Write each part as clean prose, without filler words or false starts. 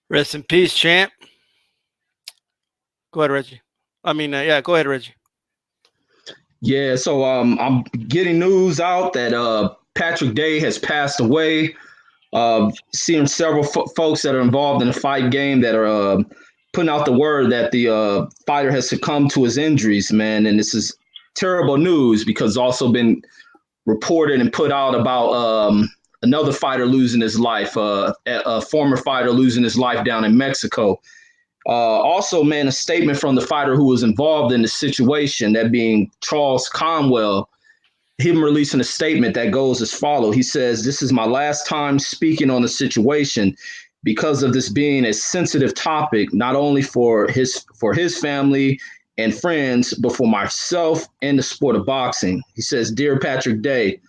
Rest in peace, champ. Go ahead, Reggie. Yeah, go ahead, Reggie. Yeah, so I'm getting news out that Patrick Day has passed away. Seeing several folks that are involved in the fight game that are putting out the word that the fighter has succumbed to his injuries, man. And this is terrible news because it's also been reported and put out about another fighter losing his life, a former fighter losing his life down in Mexico. Also, man, a statement from the fighter who was involved in the situation, that being Charles Conwell, him releasing a statement that goes as follows. He says, "This is my last time speaking on the situation because of this being a sensitive topic, not only for his family and friends, but for myself and the sport of boxing." He says, "Dear Patrick Day,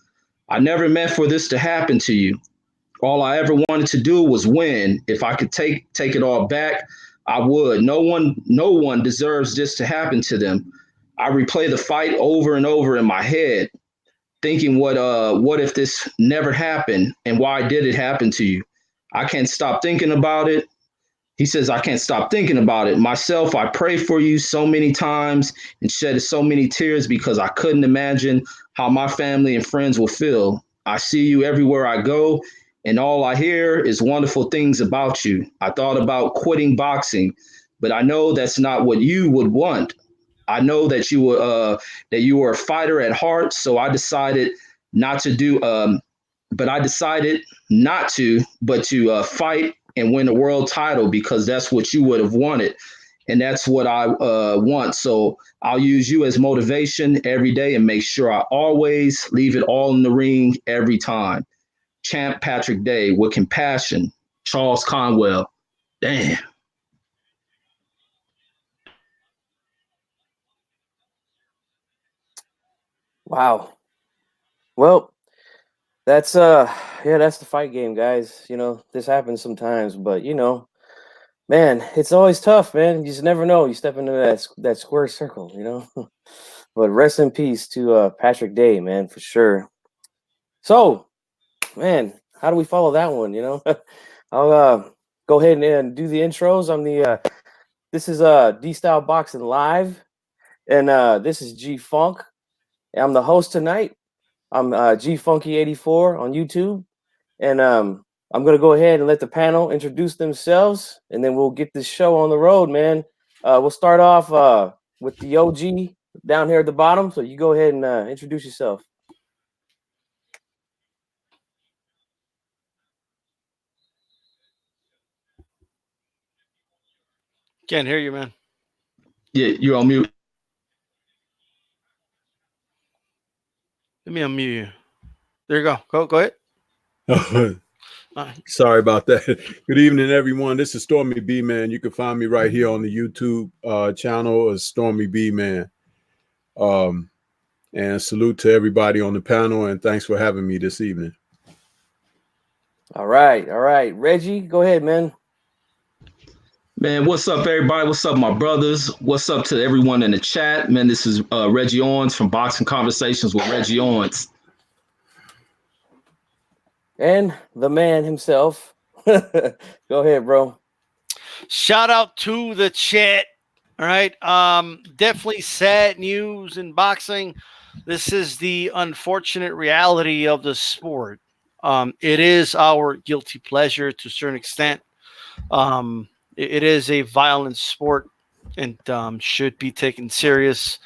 I never meant for this to happen to you. All I ever wanted to do was win. If I could take it all back, I would. No one deserves this to happen to them. I replay the fight over and over in my head, thinking what if this never happened and why did it happen to you? I can't stop thinking about it." He says, "I can't stop thinking about it. Myself, I pray for you so many times and shed so many tears because I couldn't imagine how my family and friends will feel. I see you everywhere I go, and all I hear is wonderful things about you. I thought about quitting boxing, but I know that's not what you would want. I know that you were a fighter at heart, so I decided not to do. But I decided not to, but to fight and win a world title because that's what you would have wanted, and that's what I want. So I'll use you as motivation every day and make sure I always leave it all in the ring every time. Champ Patrick Day, with compassion, Charles Conwell." Damn. Wow. Well, that's yeah, that's the fight game, guys. This happens sometimes, but man, it's always tough, man. You just never know. You step into that square circle. But rest in peace to Patrick Day, man, for sure. So, man, how do we follow that one? I'll go ahead and do the intros. This is DStyleBoxing Live, and this is G Funk. I'm the host tonight. I'm G Funky 84 on YouTube, and I'm gonna go ahead and let the panel introduce themselves, and then we'll get this show on the road, man. We'll start off with the OG down here at the bottom. So you go ahead and introduce yourself. Can't hear you, man. Yeah, you're on mute. Let me unmute you. There you go. Go ahead. Sorry about that. Good evening, everyone. This is Stormy B Man. You can find me right here on the YouTube channel as Stormy B Man. And salute to everybody on the panel, and thanks for having me this evening. All right. Reggie, go ahead, man. Man, what's up, everybody? What's up, my brothers? What's up to everyone in the chat? Man, this is Reggie Owens from Boxing Conversations with Reggie Owens. And the man himself. Go ahead, bro. Shout out to the chat. All right. Definitely sad news in boxing. This is the unfortunate reality of the sport. It is our guilty pleasure to a certain extent. It is a violent sport and should be taken serious.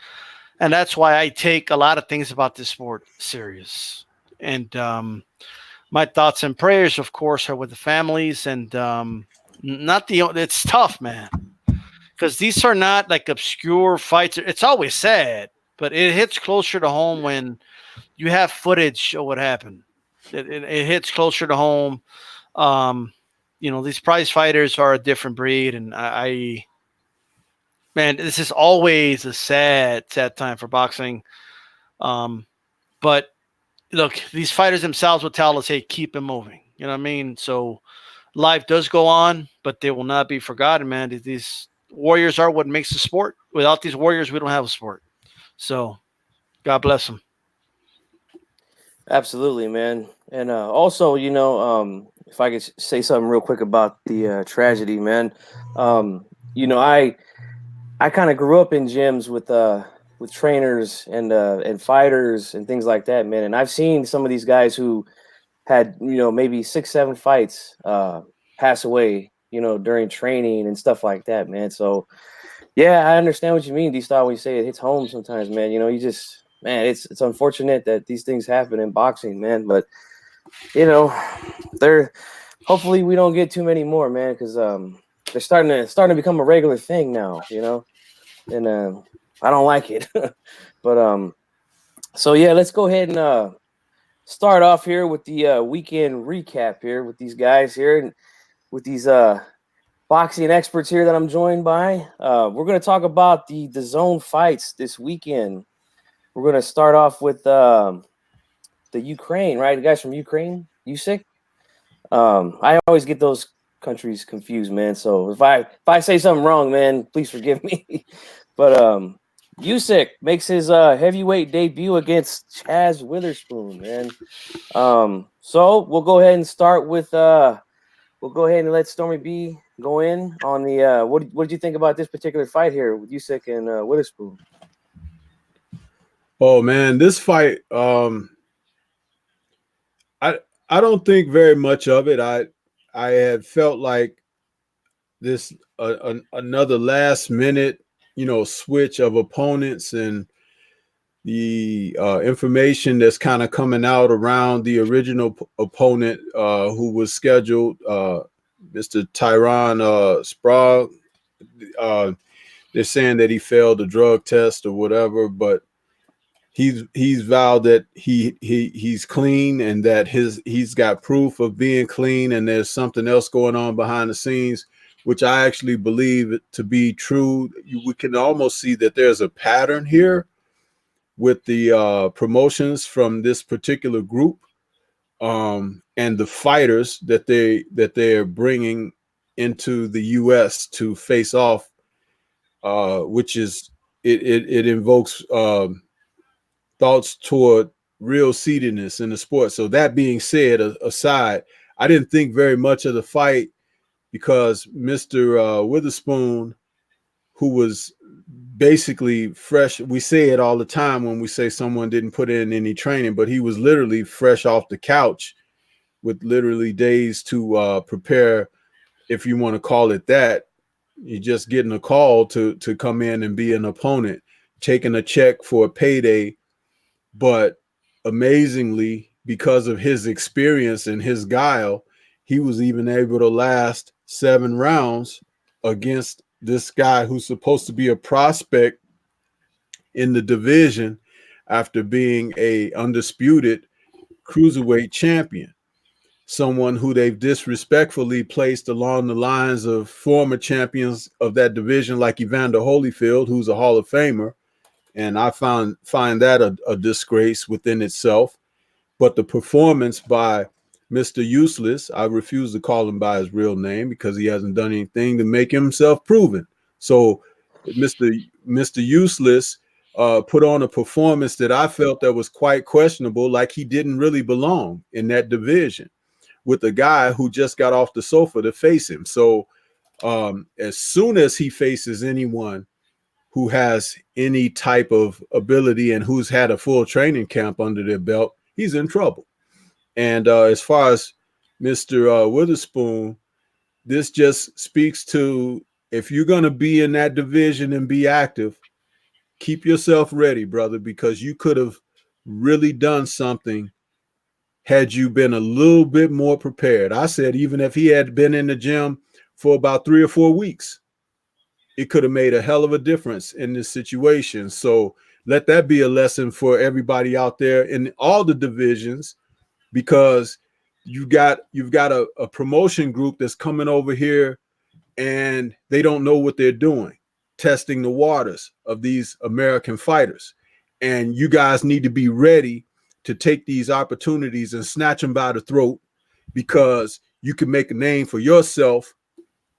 And that's why I take a lot of things about this sport serious. And my thoughts and prayers, of course, are with the families and not the. It's tough, man, because these are not like obscure fights. It's always sad, but it hits closer to home when you have footage of what happened. It hits closer to home. These prize fighters are a different breed, and man, this is always a sad time for boxing. But look, these fighters themselves will tell us, hey, keep it moving. You know what I mean? So life does go on, but they will not be forgotten, man. These warriors are what makes the sport. Without these warriors, we don't have a sport. So God bless them. Absolutely, man. And also, if I could say something real quick about the tragedy, man. You know, I kind of grew up in gyms with trainers and fighters and things like that, man. And I've seen some of these guys who had, you know, maybe 6, 7 fights pass away, you know, during training and stuff like that, man. So yeah, I understand what you mean, D-Style, when you say it hits home sometimes, man. You know, you just, man, it's unfortunate that these things happen in boxing, man. But you know, they're hopefully we don't get too many more, man, because they're starting to become a regular thing now, you know, and I don't like it. But so yeah, let's go ahead and start off here with the weekend recap here with these guys here and with these boxing experts here that I'm joined by. We're going to talk about the zone fights this weekend. We're going to start off with the Ukraine, right? The guys from Ukraine, Usyk. I always get those countries confused, man. So if I say something wrong, man, please forgive me. But Usyk makes his heavyweight debut against Chaz Witherspoon, man. So we'll go ahead and start with we'll go ahead and let Stormy B go in on the what did you think about this particular fight here with Usyk and Witherspoon? Oh man, this fight, I don't think very much of it. I had felt like this another last minute, you know, switch of opponents, and the information that's kind of coming out around the original opponent who was scheduled, Mr. Tyron Sprague. They're saying that he failed a drug test or whatever, but he's vowed that he's clean and that he's got proof of being clean, and there's something else going on behind the scenes, which I actually believe to be true. We can almost see that there's a pattern here with the promotions from this particular group, and the fighters that they're bringing into the U.S. to face off, which is it invokes thoughts toward real seededness in the sport. So that being said, aside, I didn't think very much of the fight because Mr. Witherspoon, who was basically fresh, we say it all the time when we say someone didn't put in any training, but he was literally fresh off the couch with literally days to prepare, if you want to call it that. You're just getting a call to come in and be an opponent, taking a check for a payday. But amazingly, because of his experience and his guile, he was even able to last 7 rounds against this guy who's supposed to be a prospect in the division after being a undisputed cruiserweight champion, someone who they've disrespectfully placed along the lines of former champions of that division like Evander Holyfield, who's a Hall of Famer. And I find that a disgrace within itself. But the performance by Mr. Useless, I refuse to call him by his real name because he hasn't done anything to make himself proven. So Mr. Useless put on a performance that I felt that was quite questionable, like he didn't really belong in that division with a guy who just got off the sofa to face him. So as soon as he faces anyone who has any type of ability and who's had a full training camp under their belt, he's in trouble. And as far as Mr. Witherspoon, this just speaks to, if you're going to be in that division and be active, keep yourself ready, brother, because you could have really done something had you been a little bit more prepared. I said, even if he had been in the gym for about 3 or 4 weeks, it could have made a hell of a difference in this situation. So let that be a lesson for everybody out there in all the divisions, because you've got a promotion group that's coming over here and they don't know what they're doing, testing the waters of these American fighters. And you guys need to be ready to take these opportunities and snatch them by the throat, because you can make a name for yourself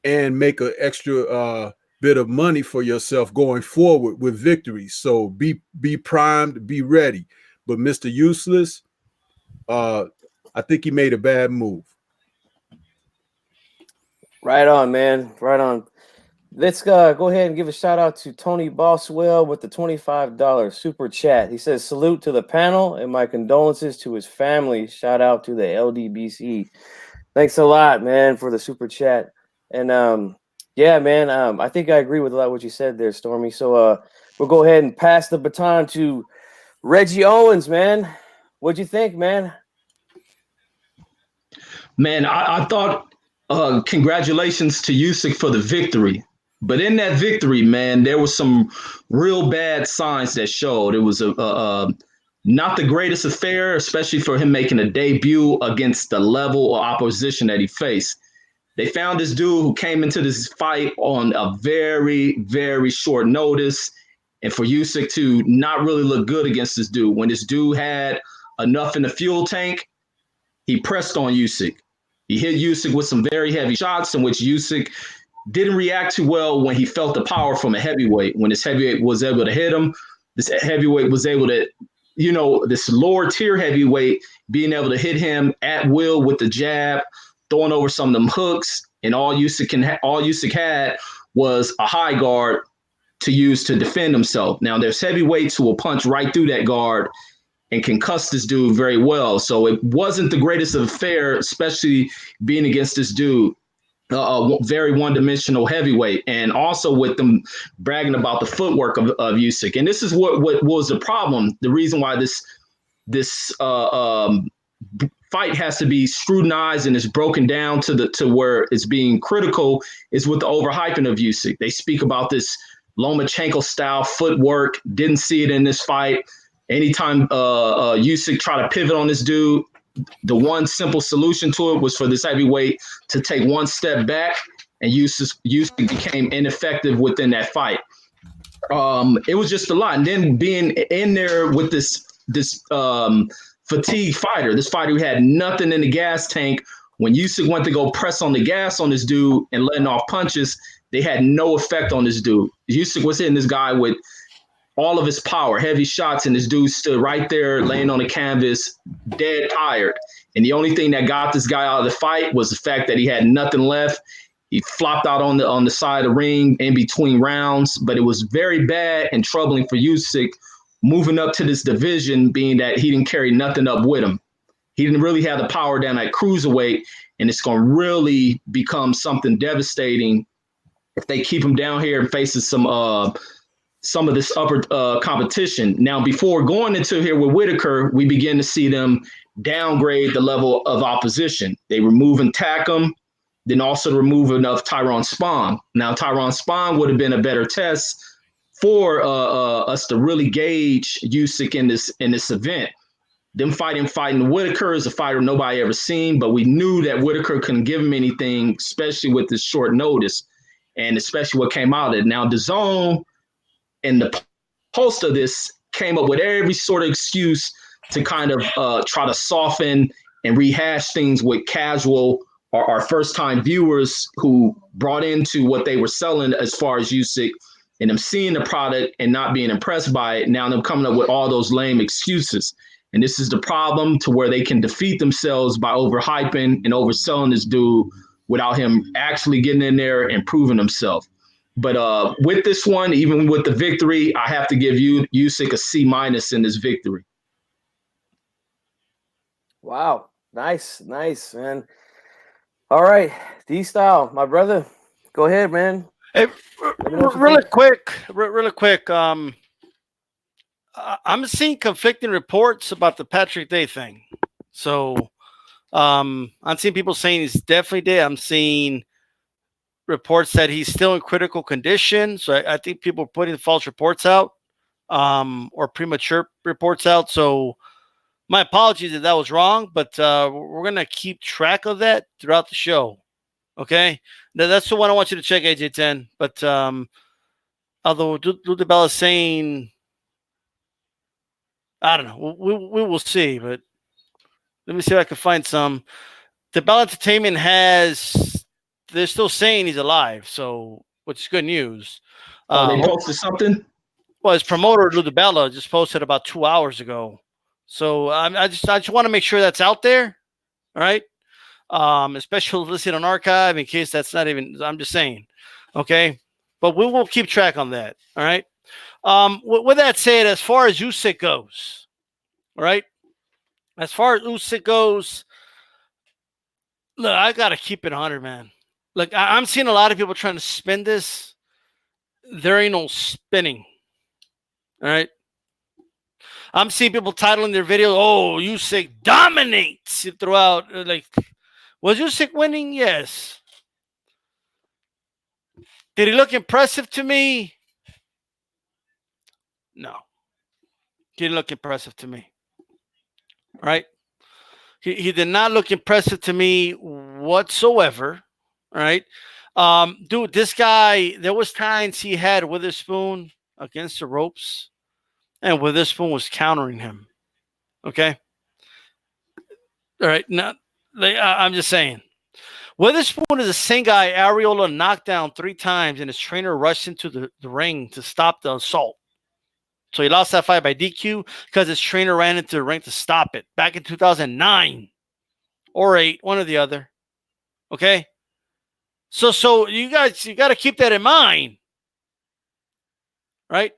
and make an extra bit of money for yourself going forward with victories. So be primed, be ready. But Mr. Useless, I think he made a bad move. Right on, man. Right on. Let's go ahead and give a shout out to Tony Boswell with the $25 super chat. He says, salute to the panel and my condolences to his family. Shout out to the LDBC. Thanks a lot, man, for the super chat. And yeah, man, I think I agree with a lot of what you said there, Stormy. So we'll go ahead and pass the baton to Reggie Owens, man. What'd you think, man? Man, I thought congratulations to Usyk for the victory. But in that victory, man, there was some real bad signs that showed. It was not the greatest affair, especially for him making a debut against the level of opposition that he faced. They found this dude who came into this fight on a very, very short notice. And for Usyk to not really look good against this dude, when this dude had enough in the fuel tank, he pressed on Usyk. He hit Usyk with some very heavy shots in which Usyk didn't react too well when he felt the power from a heavyweight. When this heavyweight was able to hit him, this heavyweight was able to, this lower tier heavyweight being able to hit him at will with the jab, throwing over some of them hooks, and all Usyk had was a high guard to use to defend himself. Now there's heavyweights who will punch right through that guard and can cuss this dude very well. So it wasn't the greatest affair, especially being against this dude, a very one-dimensional heavyweight, and also with them bragging about the footwork of Usyk. And this is what was the problem. The reason why this fight has to be scrutinized and is broken down to where it's being critical is with the overhyping of Usyk. They speak about this Lomachenko style footwork. Didn't see it in this fight. Anytime Usyk tried to pivot on this dude, the one simple solution to it was for this heavyweight to take one step back, and Usyk became ineffective within that fight. It was just a lot. And then being in there with this fatigue fighter, this fighter who had nothing in the gas tank, when Usyk went to go press on the gas on this dude and letting off punches, they had no effect on this dude. Usyk was hitting this guy with all of his power, heavy shots, and this dude stood right there laying on the canvas, dead tired. And the only thing that got this guy out of the fight was the fact that he had nothing left. He flopped out on the side of the ring in between rounds, but it was very bad and troubling for Usyk moving up to this division, being that he didn't carry nothing up with him. He didn't really have the power down at cruiserweight, and it's going to really become something devastating if they keep him down here and faces some of this upper competition. Now, before going into here with Whitaker, we begin to see them downgrade the level of opposition. They remove and tack him, then also removing of Tyrone Spong. Now, Tyrone Spong would have been a better test for us to really gauge Usyk in this event. Them fighting Whitaker is a fighter nobody ever seen, but we knew that Whitaker couldn't give him anything, especially with this short notice, and especially what came out of it. Now, DAZN and the post of this came up with every sort of excuse to kind of try to soften and rehash things with casual or our first-time viewers who brought into what they were selling as far as Usyk, and them seeing the product and not being impressed by it. Now them coming up with all those lame excuses. And this is the problem, to where they can defeat themselves by overhyping and overselling this dude without him actually getting in there and proving himself. But with this one, even with the victory, I have to give Usyk a C- in this victory. Wow. Nice, man. All right. D-Style, my brother. Go ahead, man. Hey, really quick. I'm seeing conflicting reports about the Patrick Day thing. So I'm seeing people saying he's definitely dead. I'm seeing reports that he's still in critical condition. So I think people are putting false reports out, or premature reports out. So my apologies if that was wrong, but we're going to keep track of that throughout the show. Okay. Now, that's the one I want you to check, AJ10. But although Ludabella is saying, I don't know, we will see. But let me see if I can find some. The Bell Entertainment they're still saying he's alive, so which is good news. They posted something? Well, his promoter, Ludabella, just posted about 2 hours ago. So I just want to make sure that's out there. All right. especially listed on archive in case that's not even. I'm just saying, okay. But we will keep track on that. All right. With that said, as far as Usyk goes, all right. As far as Usyk goes, look, I gotta keep it 100, man. Look, I'm seeing a lot of people trying to spin this. There ain't no spinning. All right. I'm seeing people titling their video, "Oh, Usyk dominates throughout." Like, was Usyk winning? Yes. Did he look impressive to me? No. He didn't look impressive to me. Right? He did not look impressive to me whatsoever. Right? Dude, this guy, there was times he had Witherspoon against the ropes, and Witherspoon was countering him. Okay? All right. Now, I'm just saying. Witherspoon is the same guy Areola knocked down 3 times, and his trainer rushed into the ring to stop the assault. So he lost that fight by DQ because his trainer ran into the ring to stop it back in 2009 or 8, one or the other. Okay? So you got to keep that in mind. Right?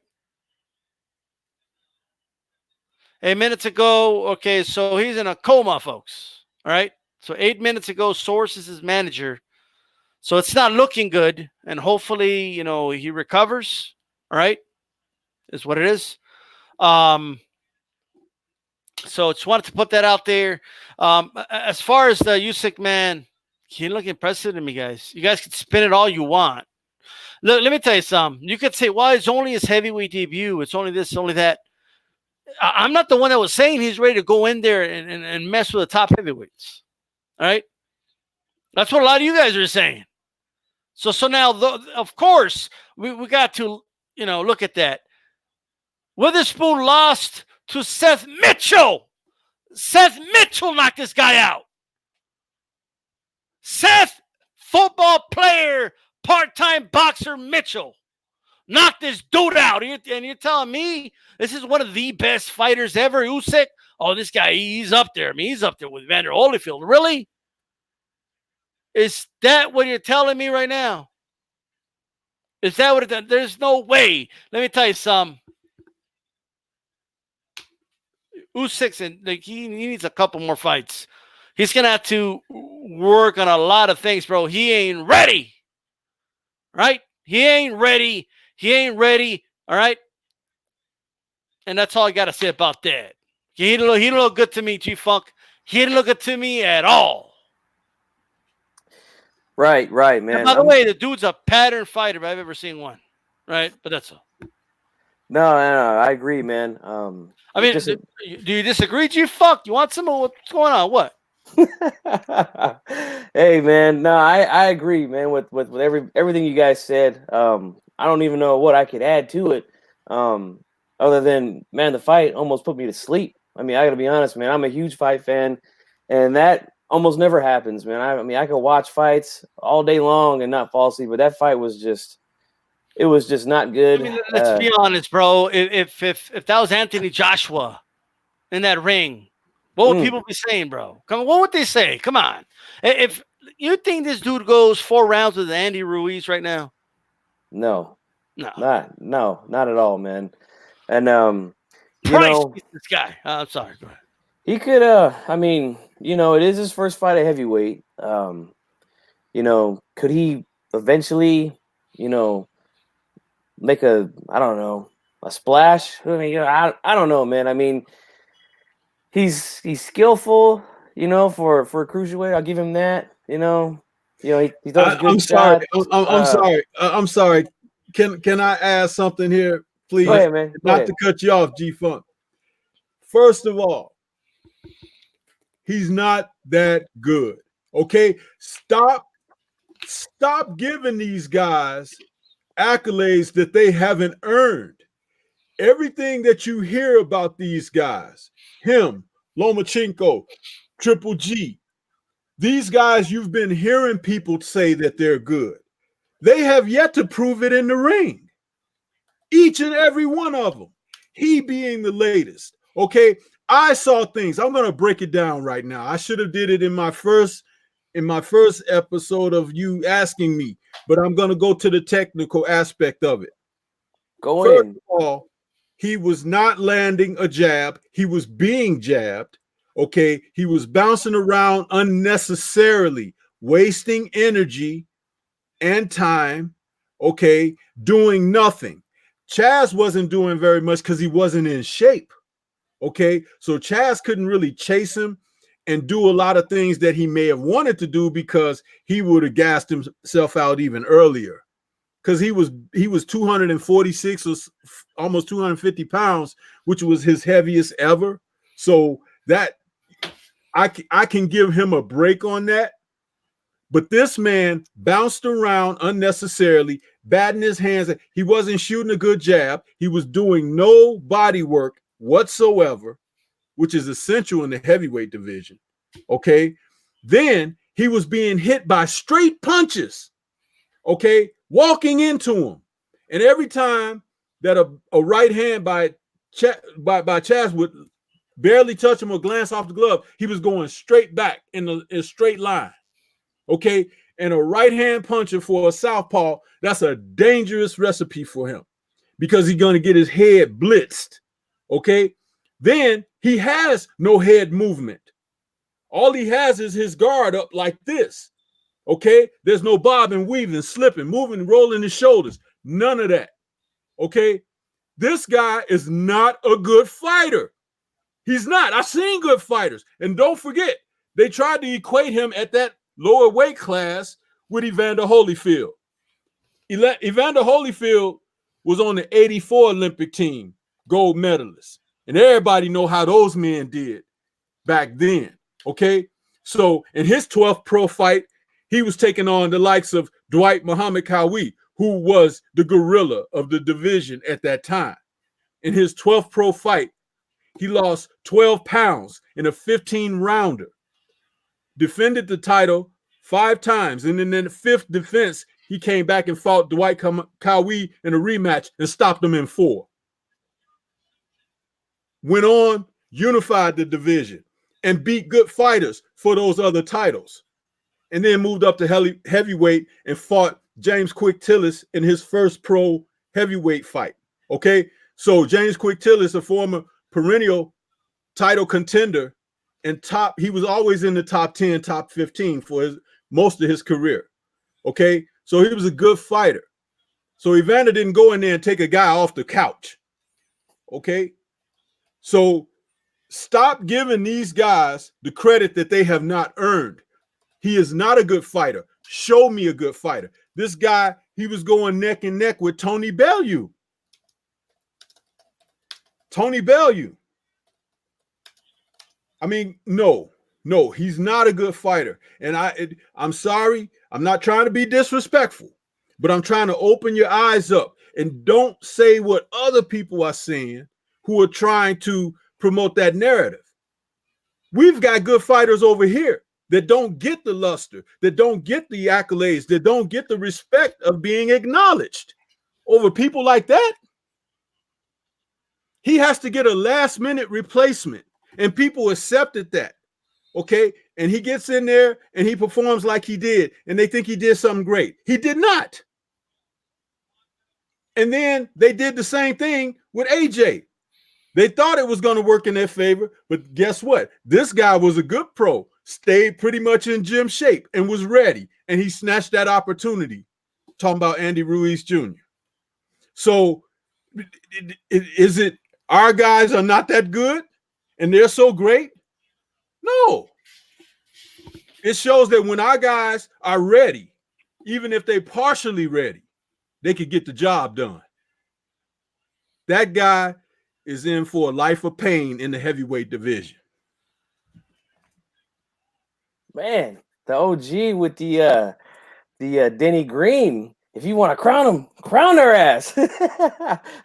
8 minutes ago, okay, so he's in a coma, folks. All right? So 8 minutes ago, Source is his manager. So it's not looking good, and hopefully, he recovers. All right? Is what it is. So just wanted to put that out there. As far as the Usyk, man, he didn't look impressive to me, guys. You guys can spin it all you want. Look, let me tell you something. You could say, well, it's only his heavyweight debut. It's only this, only that. I'm not the one that was saying he's ready to go in there and mess with the top heavyweights. All right? That's what a lot of you guys are saying. So now, of course, we got to, look at that. Witherspoon lost to Seth Mitchell. Seth Mitchell knocked this guy out. Seth, football player, part-time boxer Mitchell, knocked this dude out. And you're telling me this is one of the best fighters ever, Usyk? Oh, this guy, he's up there. I mean, he's up there with Vander Holyfield. Really? Is that what you're telling me right now? Is that what it? There's no way. Let me tell you something. Usyk, and he needs a couple more fights. He's gonna have to work on a lot of things, bro. He ain't ready. Right? He ain't ready. He ain't ready. All right. And that's all I gotta say about that. He didn't look good to me, G-Funk. He didn't look good to me at all. Right, man. And by the way, the dude's a pattern fighter if I've ever seen one. Right? But that's all. No, I agree, man. I mean, do you disagree, G-Funk? You want some of what's going on? What? Hey, man. No, I agree, man, with everything you guys said. I don't even know what I could add to it. Other than, man, the fight almost put me to sleep. I mean, I got to be honest, man. I'm a huge fight fan, and that almost never happens, man. I mean, I could watch fights all day long and not fall asleep, but that fight was just not good. I mean, let's be honest, bro. If that was Anthony Joshua in that ring, what would people be saying, bro? Come on, what would they say? Come on. If you think this dude goes 4 rounds with Andy Ruiz right now? No. Not at all, man. And Price this guy. I'm sorry. Go ahead. He could. I mean, it is his first fight at heavyweight. Could he eventually, make a splash? I mean, I don't know, man. I mean, he's skillful, for a cruiserweight. I'll give him that. He does a good job. I'm sorry. Can I ask something here, please? Go ahead, man. Not to cut you off, G-Funk. First of all, he's not that good. Okay? Stop giving these guys accolades that they haven't earned. Everything that you hear about these guys, him, Lomachenko, Triple G, these guys, you've been hearing people say that they're good. They have yet to prove it in the ring. Each and every one of them. He being the latest. Okay, I saw things. I'm going to break it down right now. I should have did it in my first in my first episode of you asking me, but I'm going to go to the technical aspect of it. Go First in. of all, he was not landing a jab. He was being jabbed. Okay. He was bouncing around unnecessarily, wasting energy and time. Okay. Doing nothing. Chaz wasn't doing very much because he wasn't in shape. Okay. So Chaz couldn't really chase him and do a lot of things that he may have wanted to do because he would have gassed himself out even earlier. Because he was 246 or almost 250 pounds, which was his heaviest ever. So that I can give him a break on that. But this man bounced around unnecessarily, batting his hands. He wasn't shooting a good jab. He was doing no body work whatsoever, which is essential in the heavyweight division. Okay. Then he was being hit by straight punches. Okay. Walking into him. And every time that a right hand by Chaz would barely touch him or glance off the glove, he was going straight back in a straight line. Okay. And a right hand puncher for a southpaw, that's a dangerous recipe for him because he's going to get his head blitzed. Okay. Then he has no head movement. All he has is his guard up like this. Okay. There's no bobbing, weaving, slipping, moving, rolling his shoulders. None of that. Okay. This guy is not a good fighter. He's not. I've seen good fighters. And don't forget, they tried to equate him at that lower weight class with Evander Holyfield. Evander Holyfield was on the 84 Olympic team, gold medalist. And everybody know how those men did back then. Okay. So in his 12th pro fight, he was taking on the likes of Dwight Muhammad Kawi, who was the gorilla of the division at that time. In his 12th pro fight, he lost 12 pounds in a 15-rounder, defended the title 5 times, and then in the 5th defense, he came back and fought Dwight Kawi in a rematch and stopped him in 4. Went on, unified the division, and beat good fighters for those other titles. And then moved up to heavyweight and fought James Quick Tillis in his first pro heavyweight fight. Okay, so James Quick Tillis, a former perennial title contender and he was always in the top 10, top 15 for most of his career. Okay, so he was a good fighter. So Evander didn't go in there and take a guy off the couch. Okay, so stop giving these guys the credit that they have not earned. He is not a good fighter. Show me a good fighter. This guy, he was going neck and neck with Tony Bellew. Tony Bellew. I mean, no, he's not a good fighter. And I'm sorry. I'm not trying to be disrespectful, but I'm trying to open your eyes up and don't say what other people are saying who are trying to promote that narrative. We've got good fighters over here that don't get the luster, that don't get the accolades, that don't get the respect of being acknowledged over people like that. He has to get a last-minute replacement, and people accepted that, okay? And he gets in there, and he performs like he did, and they think he did something great. He did not. And then they did the same thing with AJ. They thought it was going to work in their favor, but guess what? This guy was a good pro, stayed pretty much in gym shape, and was ready, and he snatched that opportunity. Talking about Andy Ruiz Jr. So is it our guys are not that good and they're so great? No. It shows that when our guys are ready, even if they're partially ready, they could get the job done. That guy is in for a life of pain in the heavyweight division. Man, the OG with the Denny Green. If you want to crown him, crown their ass.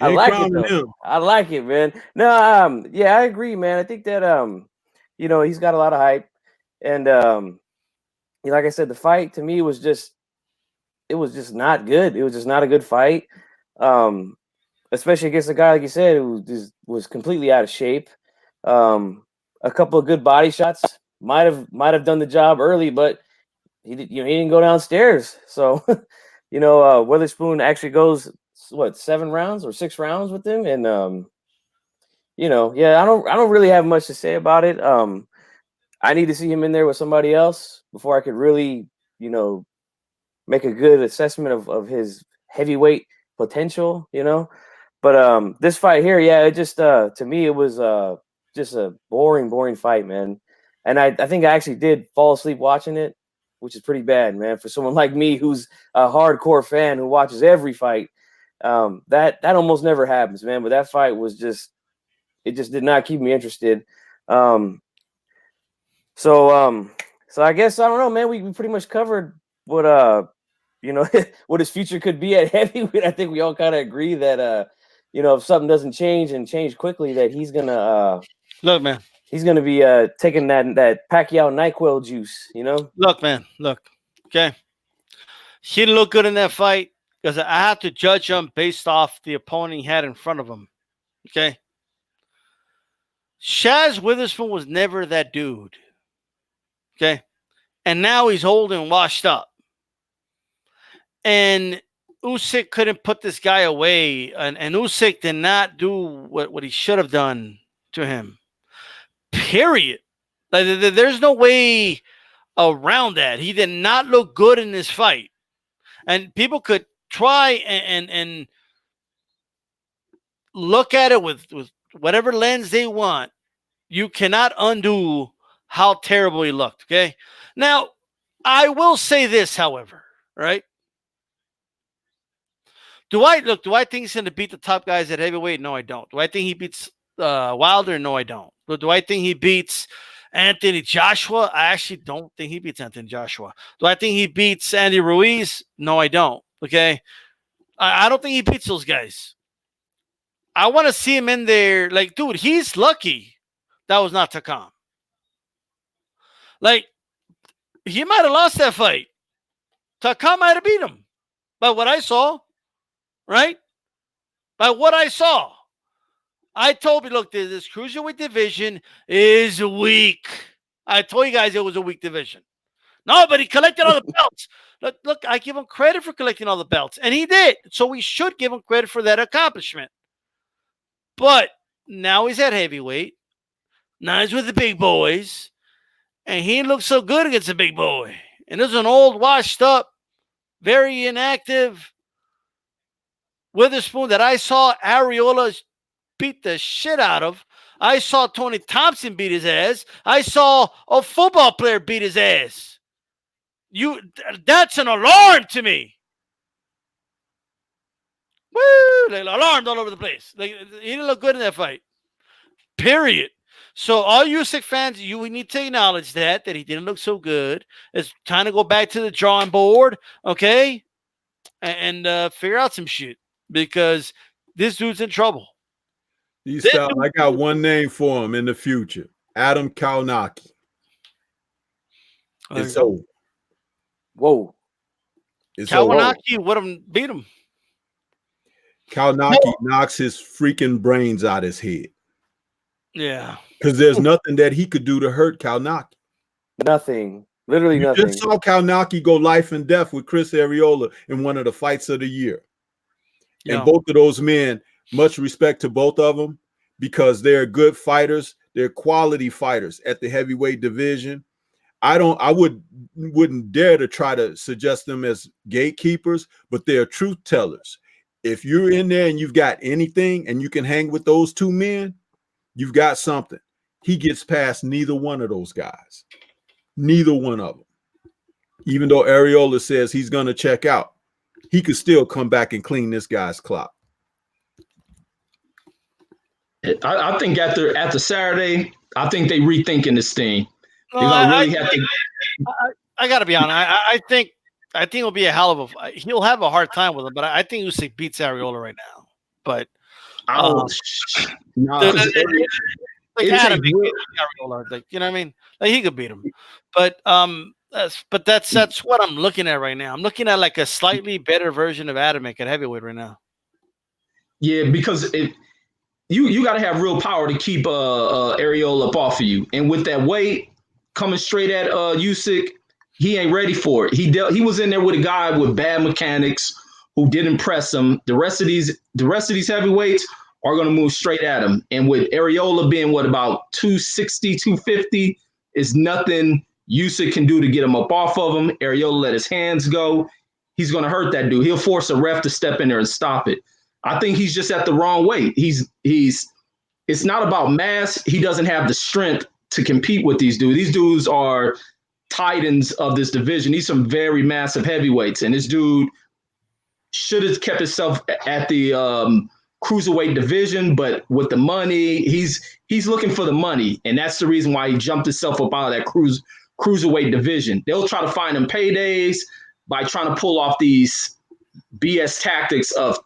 I like it though. I like it, man. No, yeah, I agree, man. I think that he's got a lot of hype, and like I said, the fight to me was just not good. It was just not a good fight, especially against a guy like you said who was completely out of shape. A couple of good body shots might have done the job early, but he didn't go downstairs. So, Witherspoon actually goes what 7 rounds or 6 rounds with him, and yeah, I don't really have much to say about it. I need to see him in there with somebody else before I could really, make a good assessment of his heavyweight potential, But this fight here, yeah, it just to me it was just a boring fight, man. And I think I actually did fall asleep watching it, which is pretty bad, man, for someone like me who's a hardcore fan who watches every fight. That almost never happens, man. But that fight was just did not keep me interested. Um, so I guess I don't know, man. We pretty much covered what what his future could be at heavyweight. I think we all kind of agree that if something doesn't change and change quickly, that he's gonna Look, man. He's gonna be taking that Pacquiao NyQuil juice, Look, man. Look. Okay. He didn't look good in that fight because I have to judge him based off the opponent he had in front of him. Okay. Shaz Witherspoon was never that dude. Okay. And now he's old and washed up. And Usyk couldn't put this guy away. And Usyk did not do what he should have done to him. Period. Like, there's no way around that. He did not look good in this fight. And people could try and look at it with whatever lens they want. You cannot undo how terrible he looked, okay? Now, I will say this, however, right? Do I think he's going to beat the top guys at heavyweight? No, I don't. Do I think he beats Wilder? No, I don't. Do I think he beats Anthony Joshua? I actually don't think he beats Anthony Joshua. Do I think he beats Andy Ruiz? No, I don't. Okay? I don't think he beats those guys. I want to see him in there. Like, dude, he's lucky that was not Takam. Like, he might have lost that fight. Takam might have beat him. By what I saw, right? By what I saw. I told you, look, this cruiserweight division is weak. I told you guys it was a weak division. No, but he collected all the belts. Look, I give him credit for collecting all the belts. And he did. So we should give him credit for that accomplishment. But now he's at heavyweight. Now he's with the big boys. And he didn't look so good against a big boy. And this is an old, washed up, very inactive Witherspoon that I saw Areola beat the shit out of. I saw Tony Thompson beat his ass. I saw a football player beat his ass. That's an alarm to me. Woo! Like, alarmed all over the place. Like, he didn't look good in that fight. Period. So all Usyk fans, we need to acknowledge that he didn't look so good. It's time to go back to the drawing board, okay, and figure out some shit because this dude's in trouble. I got one name for him in the future: Adam Kaunaki. It's over. Whoa. Kawanaki would have beat him. Kaunaki knocks his freaking brains out his head. Yeah. Because there's nothing that he could do to hurt Kaunaki. Nothing. Literally nothing. Just saw Kaunaki go life and death with Chris Areola in one of the fights of the year. Yeah. And both of those men, much respect to both of them, because they're good fighters. They're quality fighters at the heavyweight division. I wouldn't dare to try to suggest them as gatekeepers, but they're truth tellers. If you're in there and you've got anything and you can hang with those two men, you've got something. He gets past neither one of those guys. Neither one of them. Even though Areola says he's going to check out, he could still come back and clean this guy's clock. I think after Saturday, I think they rethinking this thing. I got to be honest. I think it'll be a hell of a. He'll have a hard time with him, but I think Usyk beats Areola right now. But Adam, like, you know what I mean? Like, he could beat him, but that's what I'm looking at right now. I'm looking at like a slightly better version of Adam at heavyweight right now. Yeah, because you got to have real power to keep Areola up off of you, and with that weight coming straight at Usyk, he ain't ready for it. He was in there with a guy with bad mechanics who didn't press him. The rest of these heavyweights are going to move straight at him. And with Areola being what, about 260, 250, is nothing Usyk can do to get him up off of him. Areola let his hands go. He's going to hurt that dude. He'll force a ref to step in there and stop it. I think he's just at the wrong weight. It's not about mass. He doesn't have the strength to compete with these dudes. These dudes are titans of this division. These some very massive heavyweights, and this dude should have kept himself at the cruiserweight division. But with the money, he's looking for the money, and that's the reason why he jumped himself up out of that cruiserweight division. They'll try to find him paydays by trying to pull off these BS tactics of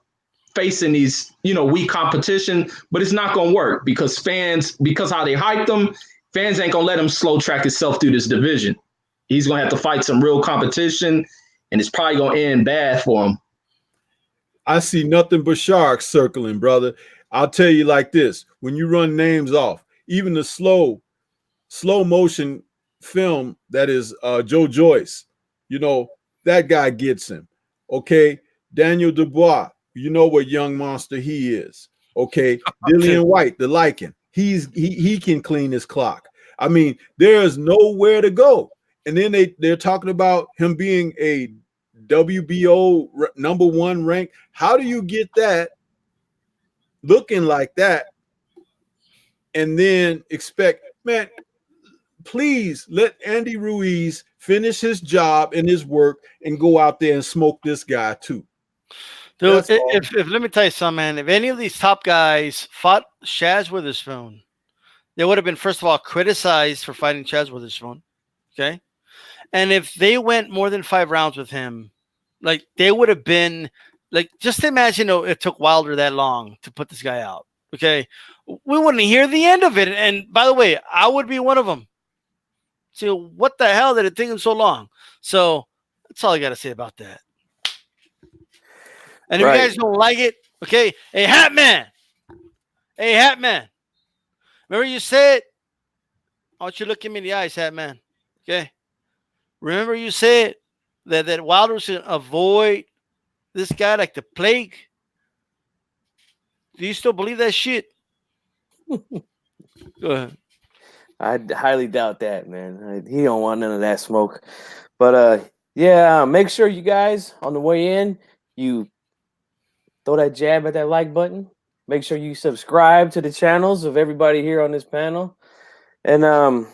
facing these, weak competition, but it's not going to work because how they hyped them, fans ain't going to let him slow track himself through this division. He's going to have to fight some real competition, and it's probably going to end bad for him. I see nothing but sharks circling, brother. I'll tell you like this. When you run names off, even the slow motion film that is Joe Joyce, that guy gets him. Okay. Daniel Dubois, you know what young monster he is. Okay. Dillian White, the Lycan. He can clean his clock. I mean, there's nowhere to go. And then they're talking about him being a WBO number 1 rank. How do you get that looking like that and then expect, man, please let Andy Ruiz finish his job and his work and go out there and smoke this guy too. Dude, if let me tell you something, man. If any of these top guys fought Chaz Witherspoon, they would have been, first of all, criticized for fighting Chaz Witherspoon. Okay. And if they went more than 5 rounds with him, like they would have been like, just imagine it took Wilder that long to put this guy out. Okay. We wouldn't hear the end of it. And by the way, I would be one of them. So what the hell did it take him so long? So that's all I got to say about that. And if you guys don't like it, okay, hey, Hat Man. Remember you said, I want you to look at me in the eyes, Hat Man. Okay. Remember you said that Wilder should avoid this guy like the plague. Do you still believe that shit? Go ahead. I highly doubt that, man. He don't want none of that smoke. But yeah, make sure you guys on the way in, you throw that jab at that like button. Make sure you subscribe to the channels of everybody here on this panel. And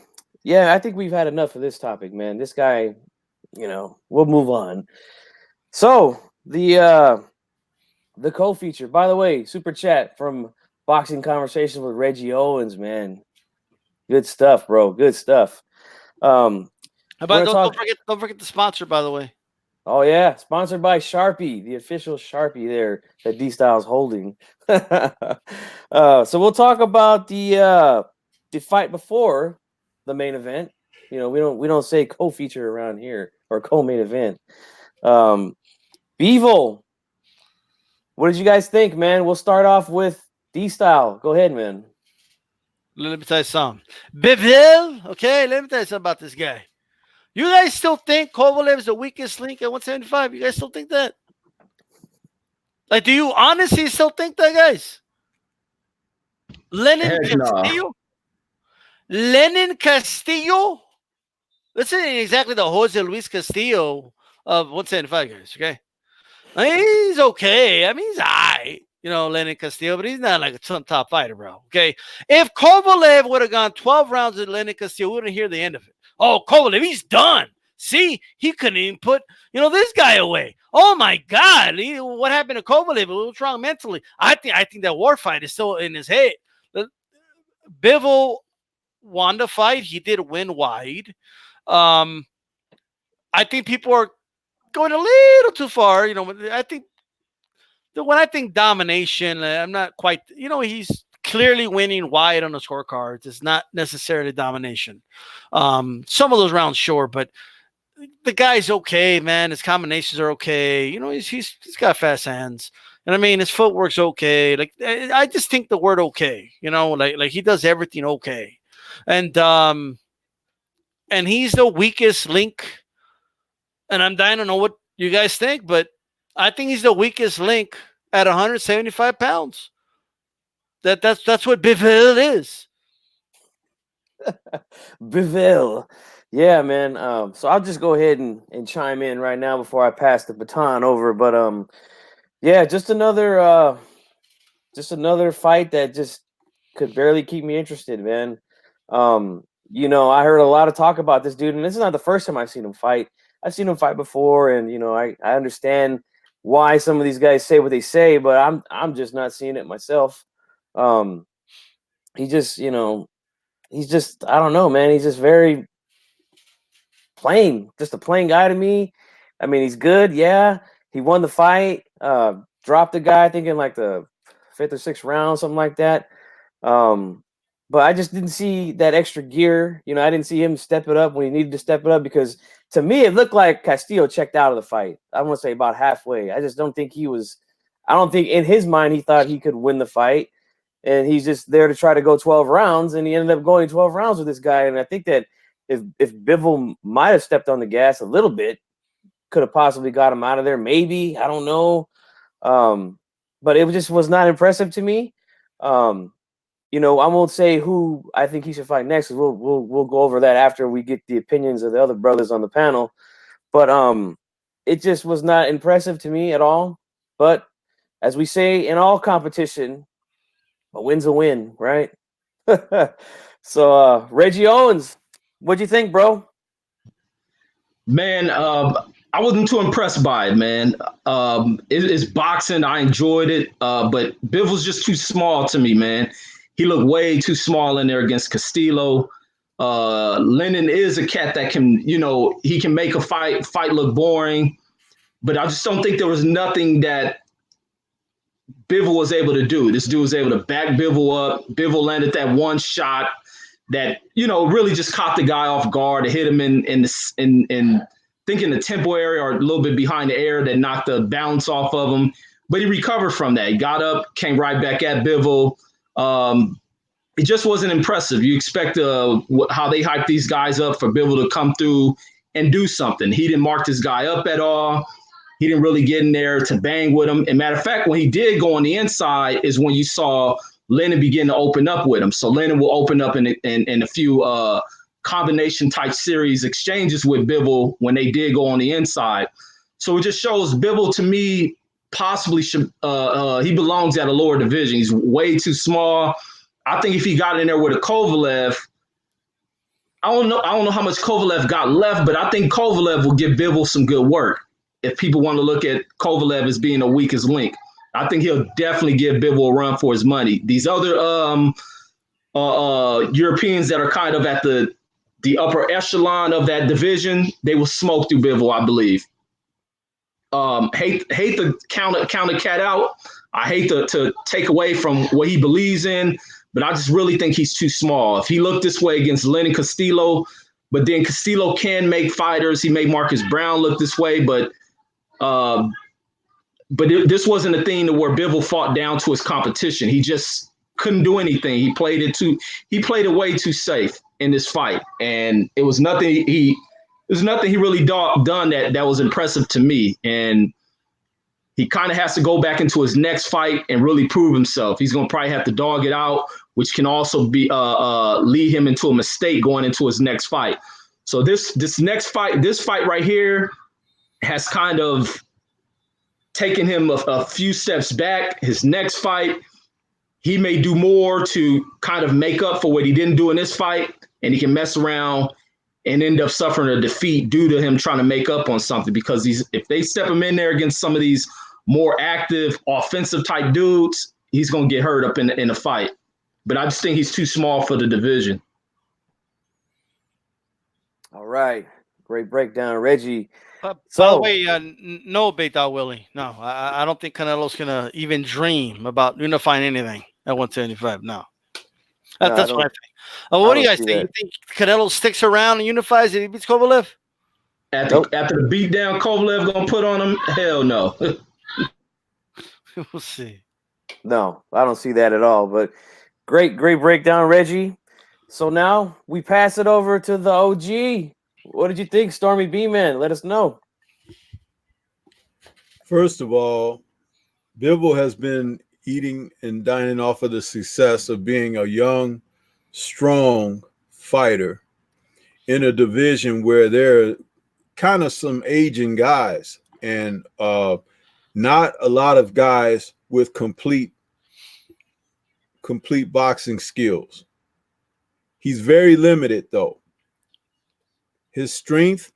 yeah, I think we've had enough of this topic, man. This guy, we'll move on. So the co-feature, by the way, super chat from Boxing Conversations with Reggie Owens, man. Good stuff, bro. Good stuff. How about don't forget the sponsor, by the way. Oh yeah, sponsored by Sharpie, the official Sharpie there that DStyle's holding. So we'll talk about the fight before the main event. We don't say co-feature around here or co-main event. Bivol, what did you guys think, man? We'll start off with DStyle. Go ahead, man. Let me tell you something. Bivol, okay, let me tell you something about this guy. You guys still think Kovalev is the weakest link at 175? You guys still think that? Like, do you honestly still think that, guys? Lenin Castillo? This isn't exactly the Jose Luis Castillo of 175, guys, okay? I mean, he's okay. I mean, he's all right. Lenin Castillo, but he's not like some top fighter, bro. Okay. If Kovalev would have gone 12 rounds with Lenin Castillo, we wouldn't hear the end of it. Oh, Kovalev, he's done. See, he couldn't even put, this guy away. Oh my God. What happened to Kovalev? What's wrong mentally? I think that war fight is still in his head. Bivol won the fight. He did win wide. I think people are going a little too far. I think when I think domination, I'm not quite, he's clearly winning wide on the scorecards. It's not necessarily domination. Some of those rounds, sure, but the guy's okay, man. His combinations are okay. He's got fast hands. And I mean, his footwork's okay. Like, I just think the word okay, like he does everything okay. And he's the weakest link and I'm dying to know what you guys think, but I think he's the weakest link at 175 pounds. That's what Bivol is. Bivol. Yeah, man. So I'll just go ahead and chime in right now before I pass the baton over. But yeah, just another fight that just could barely keep me interested, man. You know, I heard a lot of talk about this dude, and this is not the first time I've seen him fight. I've seen him fight before, and you know, I understand why some of these guys say what they say, but I'm just not seeing it myself. Um, he just, you know, he's just, I don't know, man. He's just very plain, just a plain guy to me. I mean, he's good, yeah. He won the fight, dropped the guy, I think in like the 5th or 6th round, something like that. But I just didn't see that extra gear. You know, I didn't see him step it up when he needed to step it up, because to me it looked like Castillo checked out of the fight. I want to say about halfway. I just don't think I don't think in his mind he thought he could win the fight, and he's just there to try to go 12 rounds, and he ended up going 12 rounds with this guy. And I think that if Bivol might have stepped on the gas a little bit, could have possibly got him out of there. Maybe, I don't know. But it just was not impressive to me. You know, I won't say who I think he should fight next. We'll go over that after we get the opinions of the other brothers on the panel. But it just was not impressive to me at all. But as we say in all competition, a win's a win, right? So Reggie Owens, what'd you think, bro? Man, I wasn't too impressed by it, man. It's boxing. I enjoyed it, but Bivol's just too small to me, man. He looked way too small in there against Castillo. Lennon is a cat that can, you know, he can make a fight look boring, but I just don't think there was nothing that Bivol was able to do. This dude was able to back Bivol up. Bivol landed that one shot that, you know, really just caught the guy off guard. It hit him in think in the tempo area or a little bit behind the air that knocked the balance off of him. But he recovered from that. He got up, came right back at Bivol. It just wasn't impressive. You expect how they hype these guys up for Bivol to come through and do something. He didn't mark this guy up at all. He didn't really get in there to bang with him. And matter of fact, when he did go on the inside is when you saw Lennon begin to open up with him. So Lennon will open up in a few combination type series exchanges with Bivol when they did go on the inside. So it just shows Bivol, to me, possibly should he belongs at a lower division. He's way too small. I think if he got in there with a Kovalev, I don't know how much Kovalev got left, but I think Kovalev will give Bivol some good work. If people want to look at Kovalev as being the weakest link, I think he'll definitely give Bivol a run for his money. These other Europeans that are kind of at the upper echelon of that division, they will smoke through Bivol, I believe. Hate to count a cat out. I hate to take away from what he believes in, but I just really think he's too small. If he looked this way against Lennon Castillo, but then Castillo can make fighters. He made Marcus Brown look this way, but this wasn't a thing to where Bivol fought down to his competition. He just couldn't do anything. He played it way too safe in this fight, and it was nothing he really done that was impressive to me. And he kind of has to go back into his next fight and really prove himself. He's going to probably have to dog it out, which can also be lead him into a mistake going into his next fight. So this fight right here has kind of taken him a few steps back. His next fight, he may do more to kind of make up for what he didn't do in this fight, and he can mess around and end up suffering a defeat due to him trying to make up on something, because if they step him in there against some of these more active, offensive type dudes, he's going to get hurt up in the fight. But I just think he's too small for the division. All right. Great breakdown, Reggie. By the way, no Beta Willie. No, I don't think Canelo's going to even dream about unifying anything at 175. No. That's what I think. What do you guys think? You think Canelo sticks around and unifies and he beats Kovalev? After the beatdown Kovalev going to put on him? Hell no. We'll see. No, I don't see that at all. But great breakdown, Reggie. So now we pass it over to the OG. What did you think, Stormy B-Man? Let us know. First of all, Bivol has been eating and dining off of the success of being a young, strong fighter in a division where there are kind of some aging guys and not a lot of guys with complete boxing skills. He's very limited though. His strength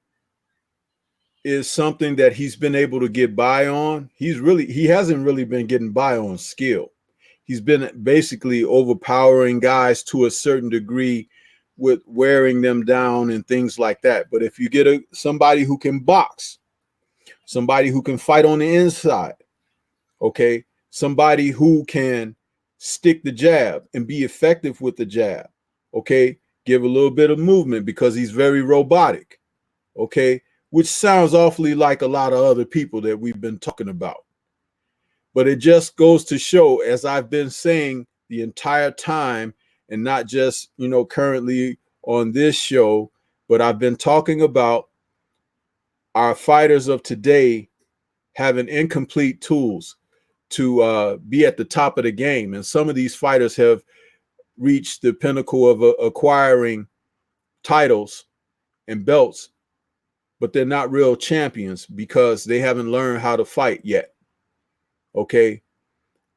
is something that he's been able to get by on. He hasn't really been getting by on skill. He's been basically overpowering guys to a certain degree with wearing them down and things like that. But if you get somebody who can box, somebody who can fight on the inside, okay, somebody who can stick the jab and be effective with the jab, okay, give a little bit of movement because he's very robotic, okay, which sounds awfully like a lot of other people that we've been talking about. But it just goes to show, as I've been saying the entire time, and not just, currently on this show, but I've been talking about our fighters of today having incomplete tools to be at the top of the game. And some of these fighters have reached the pinnacle of acquiring titles and belts, but they're not real champions because they haven't learned how to fight yet. Okay.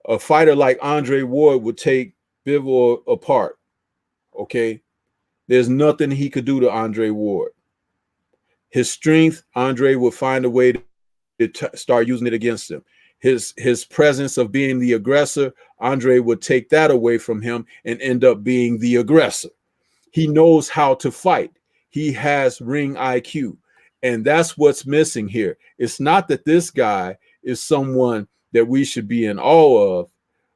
A fighter like Andre Ward would take Bivol apart. Okay. There's nothing he could do to Andre Ward. His strength, Andre would find a way to start using it against him. His presence of being the aggressor, Andre would take that away from him and end up being the aggressor. He knows how to fight. He has ring IQ. And that's what's missing here. It's not that this guy is someone that we should be in awe of.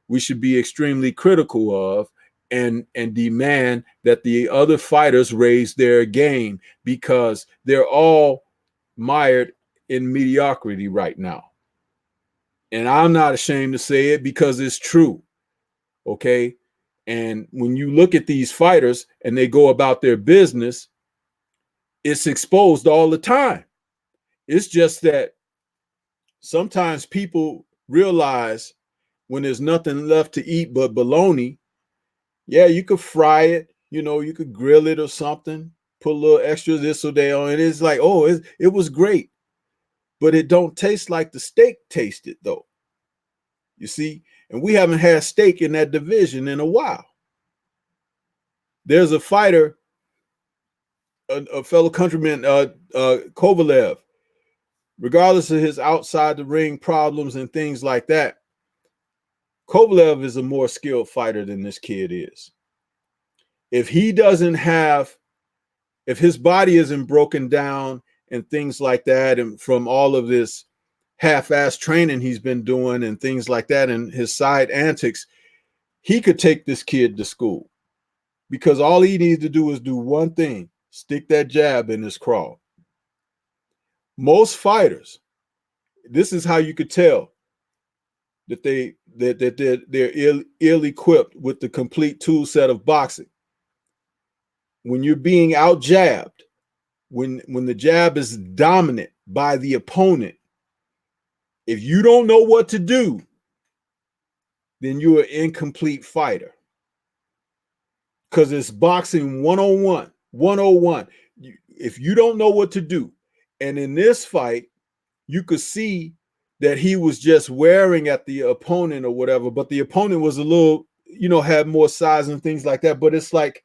We should be extremely critical of and demand that the other fighters raise their game because they're all mired in mediocrity right now. And I'm not ashamed to say it because it's true. Okay. And when you look at these fighters and they go about their business, it's exposed all the time. It's just that sometimes people realize when there's nothing left to eat but bologna, yeah, you could fry it, you could grill it or something, put a little extra this or that on it. It's like, oh, it was great. But it don't taste like the steak tasted though. You see, and we haven't had steak in that division in a while. There's a fighter, a fellow countryman, Kovalev, regardless of his outside the ring problems and things like that, Kovalev is a more skilled fighter than this kid is. If his body isn't broken down and things like that, and from all of this half-ass training he's been doing and things like that and his side antics, he could take this kid to school because all he needs to do is do one thing, stick that jab in his craw. Most fighters, this is how you could tell that they're ill-equipped with the complete tool set of boxing. When you're being out-jabbed, when the jab is dominant by the opponent, if you don't know what to do, then you're an incomplete fighter. Because it's boxing 101, 101. If you don't know what to do, and in this fight, you could see that he was just wearing at the opponent or whatever, but the opponent was a little, had more size and things like that. But it's like